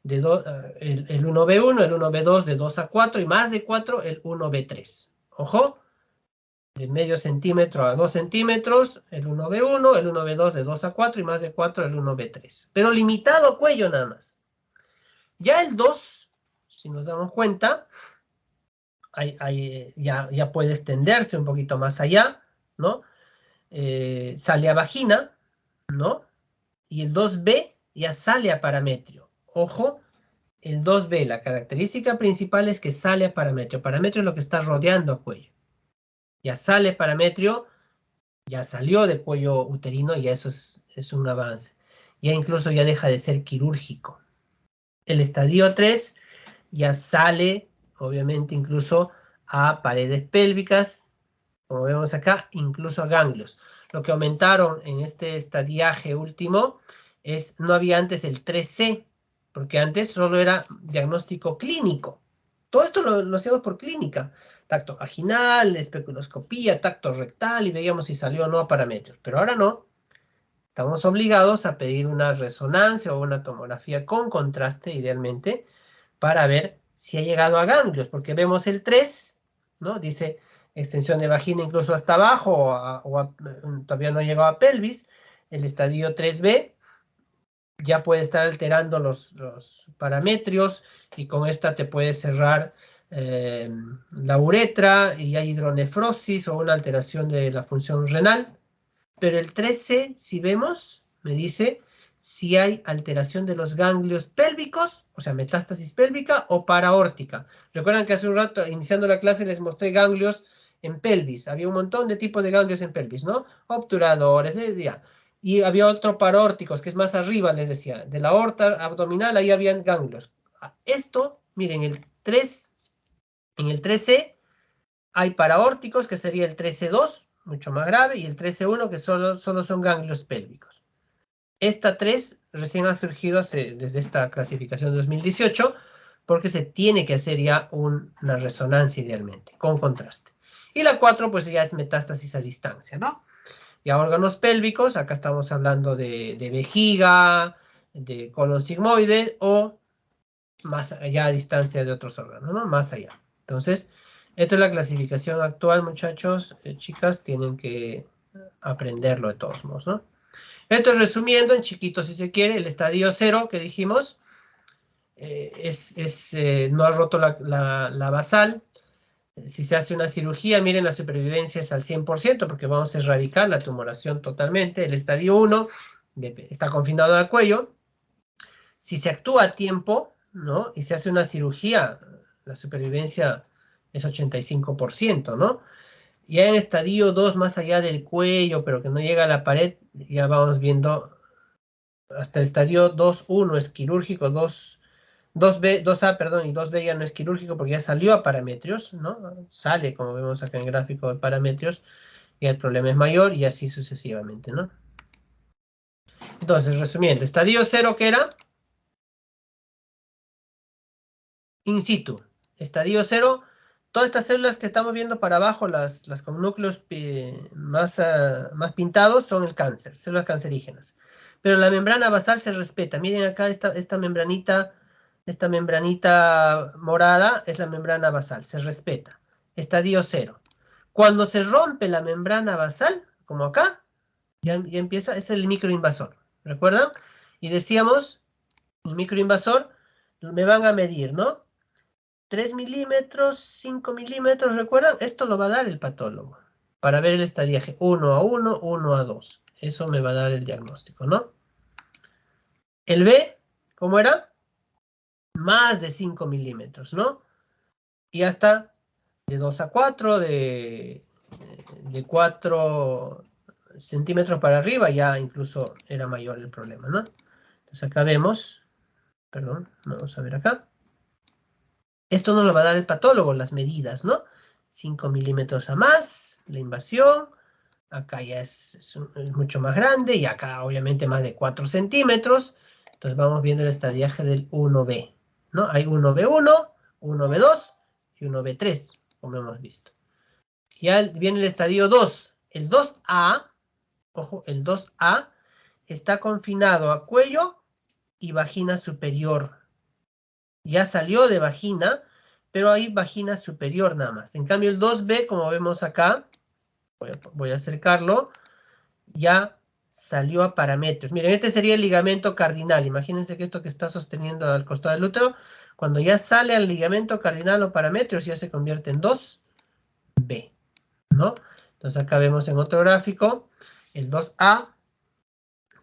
Speaker 1: el 1B1, el 1B2 de 2 a 4 y más de 4 el 1B3. Ojo, de medio centímetro a 2 centímetros el 1B1, el 1B2 de 2 a 4 y más de 4 el 1B3. Pero limitado a cuello nada más. Ya el 2, si nos damos cuenta, ya puede extenderse un poquito más allá, ¿no? Sale a vagina, ¿no? Y el 2B ya sale a parametrio. Ojo, el 2B, la característica principal es que sale a parametrio. Parametrio es lo que está rodeando a cuello. Ya sale parametrio, ya salió de cuello uterino, y eso es un avance. Ya incluso ya deja de ser quirúrgico. El estadio 3 ya sale, obviamente, incluso a paredes pélvicas, como vemos acá, incluso a ganglios. Lo que aumentaron en este estadiaje último es, no había antes el 3C, porque antes solo era diagnóstico clínico. Todo esto lo hacíamos por clínica. Tacto vaginal, especuloscopía, tacto rectal, y veíamos si salió o no a parámetros. Pero ahora no. Estamos obligados a pedir una resonancia o una tomografía con contraste, idealmente, para ver si ha llegado a ganglios, porque vemos el 3, ¿no? Dice extensión de vagina incluso hasta abajo, todavía no ha llegado a pelvis. El estadio 3B ya puede estar alterando los parametrios, y con esta te puede cerrar la uretra y hay hidronefrosis o una alteración de la función renal. Pero el 3C, si vemos, me dice si hay alteración de los ganglios pélvicos, o sea, metástasis pélvica o paraórtica. Recuerdan que hace un rato, iniciando la clase, les mostré ganglios en pelvis. Había un montón de tipos de ganglios en pelvis, ¿no? Obturadores, les decía. Y había otro paraórticos, que es más arriba, les decía. De la aorta abdominal, ahí habían ganglios. Esto, miren, en el 3C hay paraórticos, que sería el 13-2, mucho más grave, y el 13-1, que solo son ganglios pélvicos. Esta 3 recién ha surgido desde esta clasificación de 2018, porque se tiene que hacer ya una resonancia idealmente, con contraste. Y la 4, pues ya es metástasis a distancia, ¿no? Y a órganos pélvicos, acá estamos hablando de vejiga, de colon sigmoide o más allá a distancia de otros órganos, ¿no? Más allá. Entonces, esto es la clasificación actual, muchachos. Chicas, tienen que aprenderlo de todos modos, ¿no? Esto es resumiendo en chiquito, si se quiere, el estadio 0 que dijimos no ha roto la basal. Si se hace una cirugía, miren, la supervivencia es al 100% porque vamos a erradicar la tumoración totalmente. El estadio 1 está confinado al cuello. Si se actúa a tiempo, ¿no? Y se hace una cirugía, la supervivencia es 85%, ¿no? Ya en estadio 2, más allá del cuello, pero que no llega a la pared, ya vamos viendo hasta el estadio 2-1 es quirúrgico, 2A, perdón, y 2B ya no es quirúrgico porque ya salió a parametrios, ¿no? Sale, como vemos acá en el gráfico de parametrios, y el problema es mayor y así sucesivamente, ¿no? Entonces, resumiendo, estadio 0, ¿qué era? In situ. Estadio 0, todas estas células que estamos viendo para abajo, las con núcleos más pintados, son el cáncer, células cancerígenas. Pero la membrana basal se respeta. Miren acá esta membranita morada es la membrana basal, se respeta. Estadio 0. Cuando se rompe la membrana basal, como acá, ya empieza, es el microinvasor. ¿Recuerdan? Y decíamos, el microinvasor me van a medir, ¿no? 3 milímetros, 5 milímetros, ¿recuerdan? Esto lo va a dar el patólogo para ver el estadiaje 1A1, 1A2. Eso me va a dar el diagnóstico, ¿no? El B, ¿cómo era? Más de 5 milímetros, ¿no? Y hasta de 2A4, de 4 centímetros para arriba, ya incluso era mayor el problema, ¿no? Entonces acá vemos, perdón, vamos a ver acá. Esto nos lo va a dar el patólogo, las medidas, ¿no? 5 milímetros a más, la invasión. Acá ya es mucho más grande y acá obviamente más de 4 centímetros. Entonces vamos viendo el estadiaje del 1B, ¿no? Hay 1B1, 1B2 y 1B3, como hemos visto. Ya viene el estadio 2. El 2A, ojo, el 2A está confinado a cuello y vagina superior. Ya salió de vagina, pero hay vagina superior nada más. En cambio el 2B, como vemos acá, voy a acercarlo, ya salió a parametrios. Miren, este sería el ligamento cardinal. Imagínense que esto que está sosteniendo al costado del útero, cuando ya sale al ligamento cardinal o parametrios, ya se convierte en 2B, ¿no? Entonces acá vemos en otro gráfico, el 2A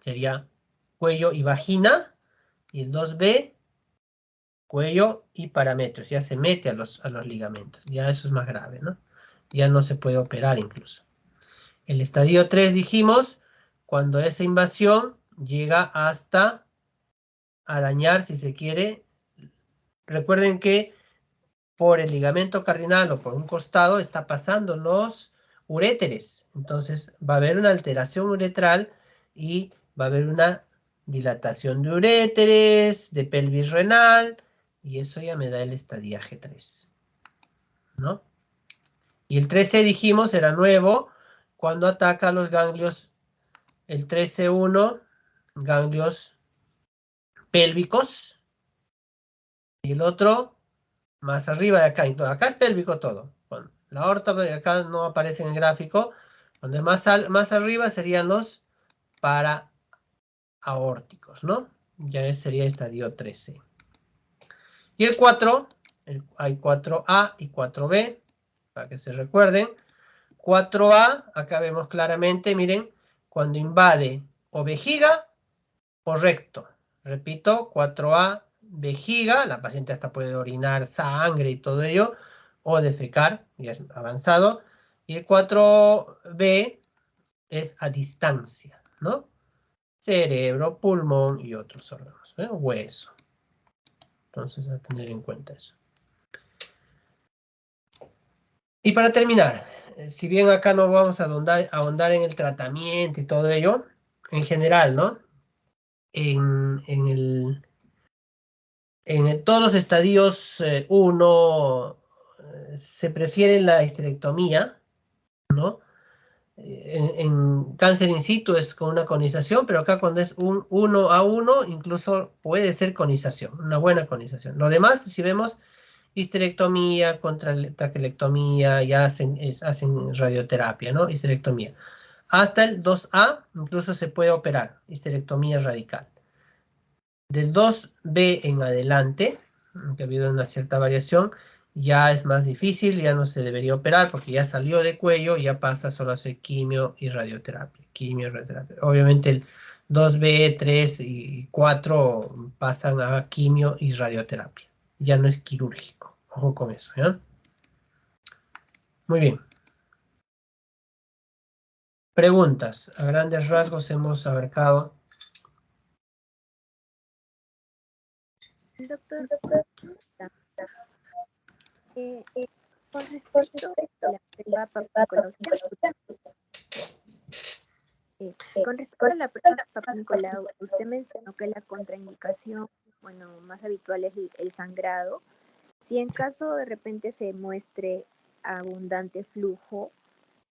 Speaker 1: sería cuello y vagina, y el 2B, cuello y parametrios. Ya se mete a los ligamentos. Ya eso es más grave, ¿no? Ya no se puede operar incluso. El estadio 3 dijimos, cuando esa invasión llega hasta a dañar, si se quiere. Recuerden que por el ligamento cardinal o por un costado está pasando los uréteres. Entonces va a haber una alteración uretral y va a haber una dilatación de uréteres, de pelvis renal, y eso ya me da el estadiaje 3, ¿no? Y el 13 dijimos era nuevo cuando ataca los ganglios, el 13-1, ganglios pélvicos, y el otro más arriba de acá. Entonces, acá es pélvico todo. Bueno, la aorta acá no aparece en el gráfico. Donde más arriba serían los paraaórticos, ¿no? Ya sería estadio 13. Y el 4, hay 4A y 4B, para que se recuerden. 4A, acá vemos claramente, miren, cuando invade o vejiga o recto. Repito, 4A, vejiga, la paciente hasta puede orinar sangre y todo ello, o defecar, ya es avanzado. Y el 4B es a distancia, ¿no? Cerebro, pulmón y otros órganos, ¿eh? Hueso. Entonces, a tener en cuenta eso. Y para terminar, si bien acá no vamos a ahondar en el tratamiento y todo ello, en general, ¿no? En todos los estadios 1 se prefiere la histerectomía, ¿no? En cáncer in situ es con una conización, pero acá cuando es un 1 a 1, incluso puede ser conización, una buena conización. Lo demás, si vemos histerectomía, traquelectomía, ya hacen radioterapia, ¿no? Histerectomía. Hasta el 2A incluso se puede operar, histerectomía radical. Del 2B en adelante, aunque ha habido una cierta variación, ya es más difícil, ya no se debería operar porque ya salió de cuello y ya pasa solo a hacer quimio y radioterapia. Quimio y radioterapia. Obviamente el 2B, 3 y 4 pasan a quimio y radioterapia. Ya no es quirúrgico. Ojo con eso, ¿ya? Muy bien. Preguntas. A grandes rasgos hemos abarcado.
Speaker 2: Doctor, con respecto a la prueba papnicológica, con respecto a la prueba Papnicolau, usted mencionó que la contraindicación, bueno, más habitual es el sangrado. Si en caso de repente se muestre abundante flujo,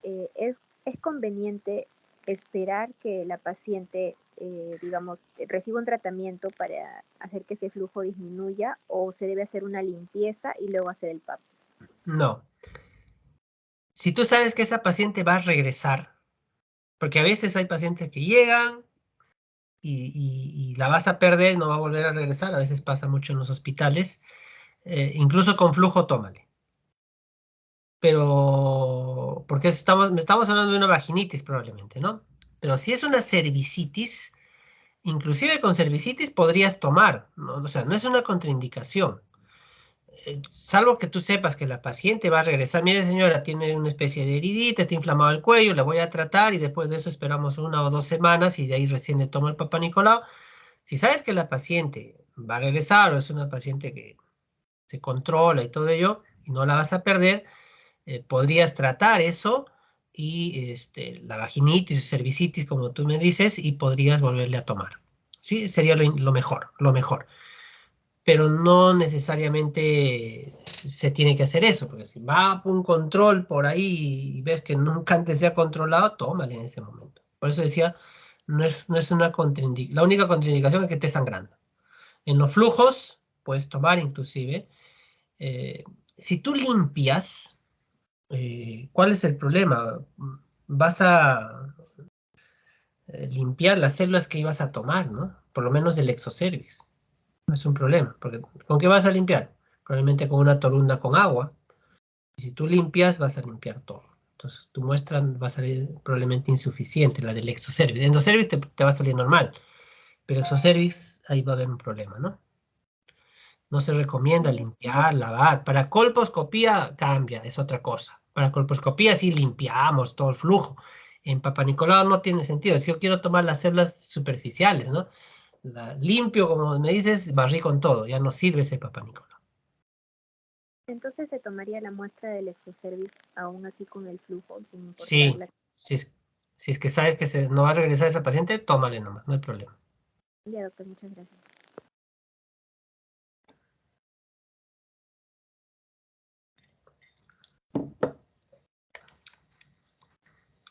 Speaker 2: es conveniente esperar que la paciente, digamos, reciba un tratamiento para hacer que ese flujo disminuya, o se debe hacer una limpieza y luego hacer el PAP.
Speaker 1: No. Si tú sabes que esa paciente va a regresar, porque a veces hay pacientes que llegan y la vas a perder, no va a volver a regresar, a veces pasa mucho en los hospitales, incluso con flujo, tómale. Pero, porque estamos hablando de una vaginitis probablemente, ¿no? Pero si es una cervicitis, inclusive con cervicitis podrías tomar, ¿no? O sea, no es una contraindicación. Salvo que tú sepas que la paciente va a regresar. Mire, señora, tiene una especie de heridita, está inflamado el cuello, la voy a tratar y después de eso esperamos 1 o 2 semanas y de ahí recién le tomo el Papá Nicolau. Si sabes que la paciente va a regresar o es una paciente que se controla y todo ello y no la vas a perder, podrías tratar eso y la vaginitis, cervicitis, como tú me dices, y podrías volverle a tomar. Sí, sería lo mejor, lo mejor. Pero no necesariamente se tiene que hacer eso, porque si va un control por ahí y ves que nunca antes se ha controlado, tómale en ese momento. Por eso decía, no es una contraindicación. La única contraindicación es que esté sangrando. En los flujos, puedes tomar inclusive. eh, si tú limpias, ¿cuál es el problema? Vas a limpiar las células que ibas a tomar, ¿no? Por lo menos del exocervix. No es un problema, porque ¿con qué vas a limpiar? Probablemente con una torunda con agua. Y si tú limpias, vas a limpiar todo. Entonces, tu muestra va a salir probablemente insuficiente, la del exocervix. Endocervix te va a salir normal, pero exocervix ahí va a haber un problema, ¿no? No se recomienda limpiar, lavar. Para colposcopía cambia, es otra cosa. Para colposcopía sí limpiamos todo el flujo. En Papá Nicolau no tiene sentido. Si yo quiero tomar las células superficiales, ¿no? La limpio, como me dices, barrí con todo. Ya no sirve ese Papá Nicolau.
Speaker 2: Entonces se tomaría la muestra del exocervix aún así con el flujo, sin importar
Speaker 1: Sí,
Speaker 2: la...
Speaker 1: si es que sabes que no va a regresar esa paciente, tómale nomás, no hay problema.
Speaker 2: Ya, doctor, muchas gracias.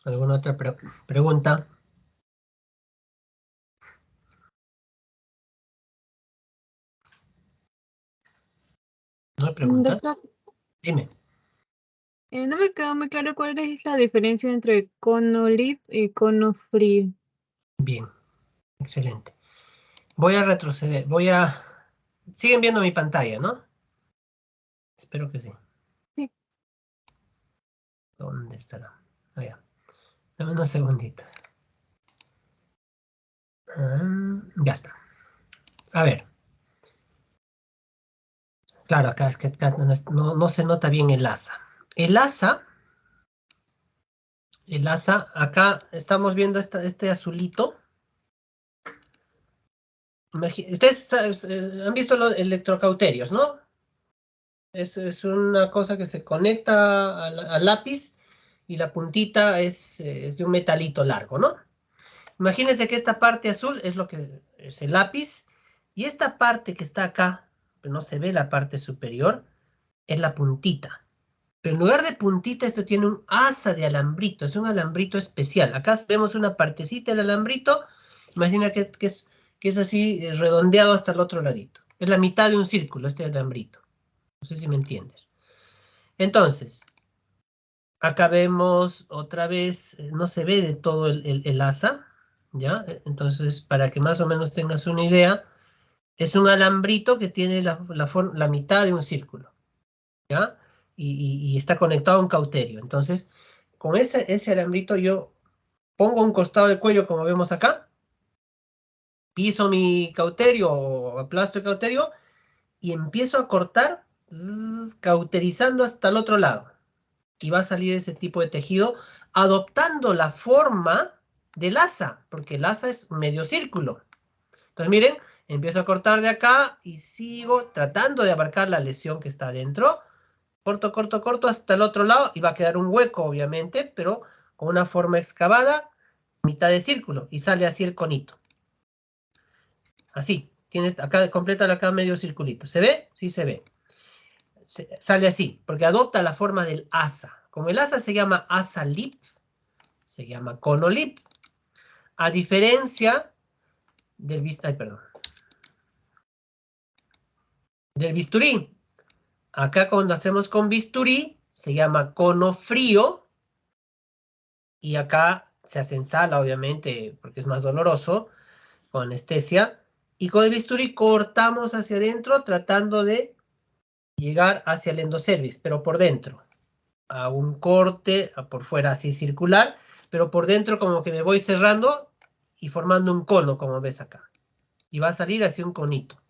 Speaker 1: ¿Alguna otra pregunta? ¿No hay preguntas?
Speaker 3: Doctor,
Speaker 1: Dime.
Speaker 3: no me quedó muy claro cuál es la diferencia entre ConoLive y ConoFree.
Speaker 1: Bien, excelente. Voy a retroceder, Siguen viendo mi pantalla, ¿no? Espero que sí.
Speaker 3: Sí.
Speaker 1: ¿Dónde estará? Allá. Dame unos segunditos. Ya está. A ver. Claro, acá es que acá no se nota bien el asa. El asa, acá estamos viendo este azulito. Ustedes han visto los electrocauterios, ¿no? Es una cosa que se conecta al lápiz y la puntita es de un metalito largo, ¿no? Imagínense que esta parte azul es lo que es el lápiz y esta parte que está acá, pero no se ve la parte superior, es la puntita. Pero en lugar de puntita, esto tiene un asa de alambrito. Es un alambrito especial. Acá vemos una partecita del alambrito. Imagina que es así redondeado hasta el otro ladito. Es la mitad de un círculo, este alambrito. No sé si me entiendes. Entonces, acá vemos otra vez, no se ve de todo el asa, ¿ya? Entonces, para que más o menos tengas una idea, es un alambrito que tiene la mitad de un círculo, ¿ya? Y está conectado a un cauterio. Entonces, con ese alambrito yo pongo un costado del cuello, como vemos acá, piso mi cauterio o aplasto el cauterio y empiezo a cortar, cauterizando hasta el otro lado. Y va a salir ese tipo de tejido adoptando la forma del asa, porque el asa es medio círculo. Entonces miren, empiezo a cortar de acá y sigo tratando de abarcar la lesión que está adentro. Corto, corto, corto hasta el otro lado y va a quedar un hueco, obviamente, pero con una forma excavada, mitad de círculo, y sale así el conito. Así, tienes acá, complétalo acá medio circulito. ¿Se ve? Sí se ve. Sale así, porque adopta la forma del asa. Como el asa se llama asa lip, se llama cono lip. A diferencia del del bisturí. Acá cuando hacemos con bisturí, se llama cono frío. Y acá se hace en sala, obviamente, porque es más doloroso, con anestesia. Y con el bisturí cortamos hacia adentro, tratando de llegar hacia el endocervix, pero por dentro. A un corte, por fuera así circular, pero por dentro como que me voy cerrando y formando un cono, como ves acá. Y va a salir así un conito.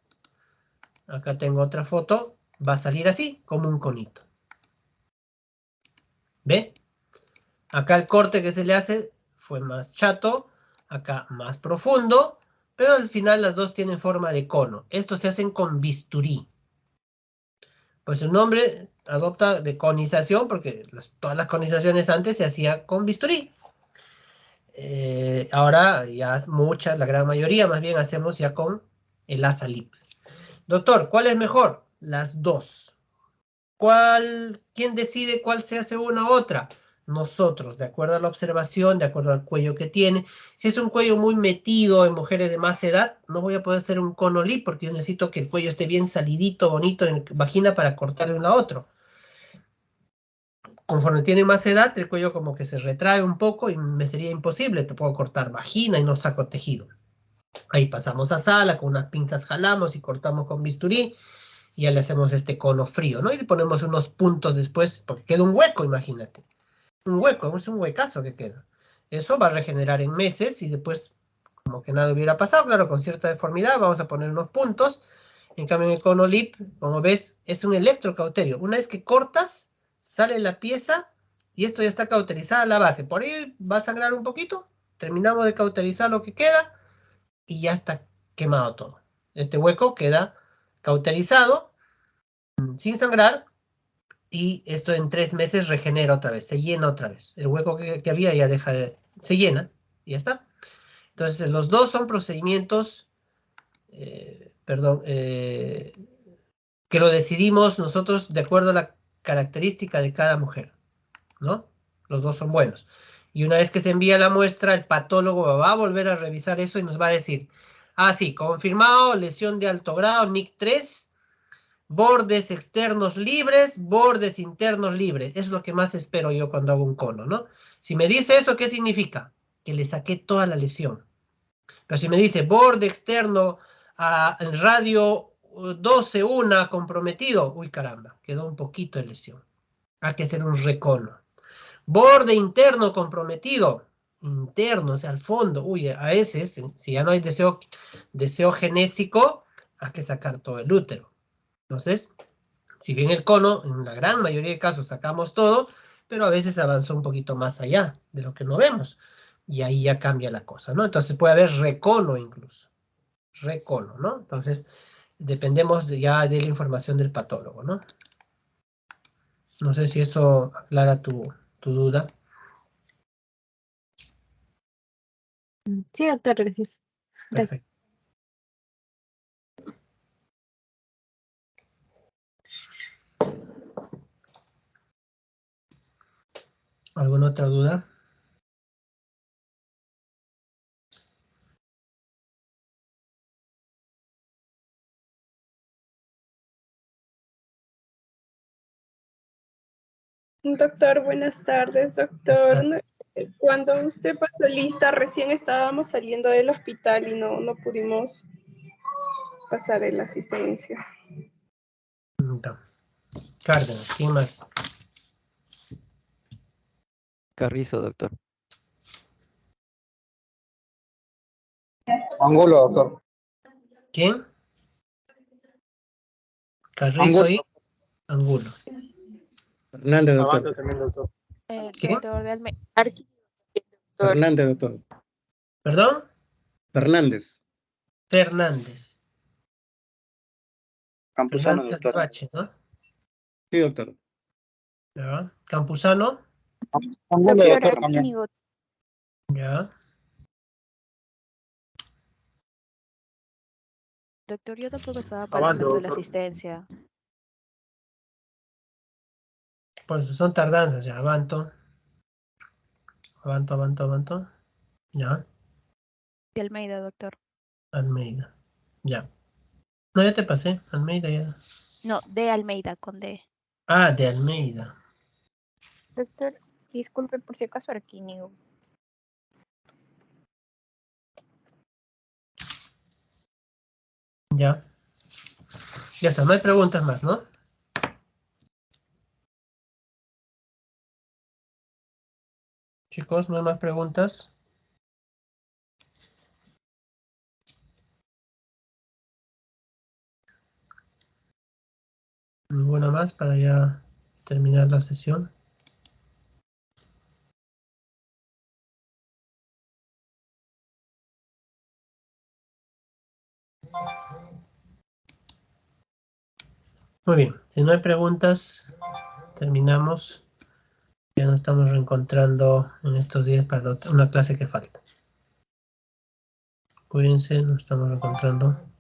Speaker 1: Acá tengo otra foto. Va a salir así, como un conito. ¿Ve? Acá el corte que se le hace fue más chato. Acá más profundo. Pero al final las dos tienen forma de cono. Estos se hacen con bisturí. Pues el nombre adopta de conización, porque todas las conizaciones antes se hacía con bisturí. Ahora ya muchas, la gran mayoría más bien hacemos ya con el asa lip. Doctor, ¿cuál es mejor? Las dos. ¿Quién decide cuál se hace una u otra? Nosotros, de acuerdo a la observación, de acuerdo al cuello que tiene. Si es un cuello muy metido en mujeres de más edad, no voy a poder hacer un cono lip porque yo necesito que el cuello esté bien salidito, bonito en la vagina para cortar de uno a otro. Conforme tiene más edad, el cuello como que se retrae un poco y me sería imposible. Te puedo cortar vagina y no saco tejido. Ahí pasamos a sala, con unas pinzas jalamos y cortamos con bisturí y ya le hacemos este cono frío, ¿no? Y le ponemos unos puntos después, porque queda un hueco, imagínate. Un hueco, es un huecazo que queda. Eso va a regenerar en meses y después, como que nada hubiera pasado, claro, con cierta deformidad, vamos a poner unos puntos. En cambio, en el cono lip, como ves, es un electrocauterio. Una vez que cortas, sale la pieza y esto ya está cauterizada la base. Por ahí va a sangrar un poquito, terminamos de cauterizar lo que queda y ya está quemado todo. Este hueco queda cauterizado, sin sangrar, y esto en 3 meses regenera otra vez, se llena otra vez. El hueco que había ya deja se llena y ya está. Entonces, los dos son procedimientos, que lo decidimos nosotros de acuerdo a la característica de cada mujer, ¿no? Los dos son buenos. Y una vez que se envía la muestra, el patólogo va a volver a revisar eso y nos va a decir, ah, sí, confirmado, lesión de alto grado, NIC 3, bordes externos libres, bordes internos libres. Es lo que más espero yo cuando hago un cono, ¿no? Si me dice eso, ¿qué significa? Que le saqué toda la lesión. Pero si me dice borde externo en radio 12, 1 comprometido, uy caramba, quedó un poquito de lesión. Hay que hacer un recono. Borde interno comprometido, interno, o sea, al fondo. Uy, a veces, si ya no hay deseo genésico, hay que sacar todo el útero. Entonces, si bien el cono, en la gran mayoría de casos sacamos todo, pero a veces avanza un poquito más allá de lo que no vemos. Y ahí ya cambia la cosa, ¿no? Entonces puede haber recono incluso. Recono, ¿no? Entonces, dependemos ya de la información del patólogo, ¿no? No sé si eso aclara tu duda.
Speaker 3: Sí, doctor, gracias. Gracias.
Speaker 1: Perfecto. ¿Alguna otra duda?
Speaker 4: Doctor, buenas tardes, doctor. Cuando usted pasó lista, recién estábamos saliendo del hospital y no pudimos pasar en la asistencia.
Speaker 1: No. Cárdenas, ¿quién más?
Speaker 5: Carrizo, doctor.
Speaker 6: Angulo, doctor.
Speaker 1: ¿Quién? Carrizo y Angulo.
Speaker 6: Fernández, doctor.
Speaker 7: Avanza también, doctor.
Speaker 1: ¿Quién?
Speaker 2: Doctor de Almeida.
Speaker 6: Fernández, doctor.
Speaker 1: ¿Perdón?
Speaker 6: Fernández.
Speaker 1: Fernández.
Speaker 6: Campuzano,
Speaker 1: Fernández
Speaker 6: doctor.
Speaker 1: Albache, ¿no?
Speaker 6: Sí, doctor.
Speaker 1: Ya. Campuzano.
Speaker 6: Angulo,
Speaker 2: Doctor
Speaker 6: doctor, también.
Speaker 2: Arquínigo.
Speaker 1: Ya.
Speaker 8: Doctor, yo tampoco estaba
Speaker 7: Avanza,
Speaker 8: participando de la
Speaker 7: doctor.
Speaker 8: asistencia.
Speaker 1: Por eso son tardanzas, ya. Avanto. Avanto. Ya.
Speaker 8: De Almeida, doctor.
Speaker 1: Almeida. Ya. No, ya te pasé. Almeida ya.
Speaker 8: No, de Almeida, con D.
Speaker 1: Ah, de Almeida.
Speaker 2: Doctor, disculpe por si acaso Arquínigo.
Speaker 1: Ya. Ya está, no hay preguntas más, ¿no? Chicos, no hay más preguntas. Ninguna más para ya terminar la sesión. Muy bien, si no hay preguntas, terminamos. Ya nos estamos reencontrando en estos días para una clase que falta. Cuídense, nos estamos reencontrando.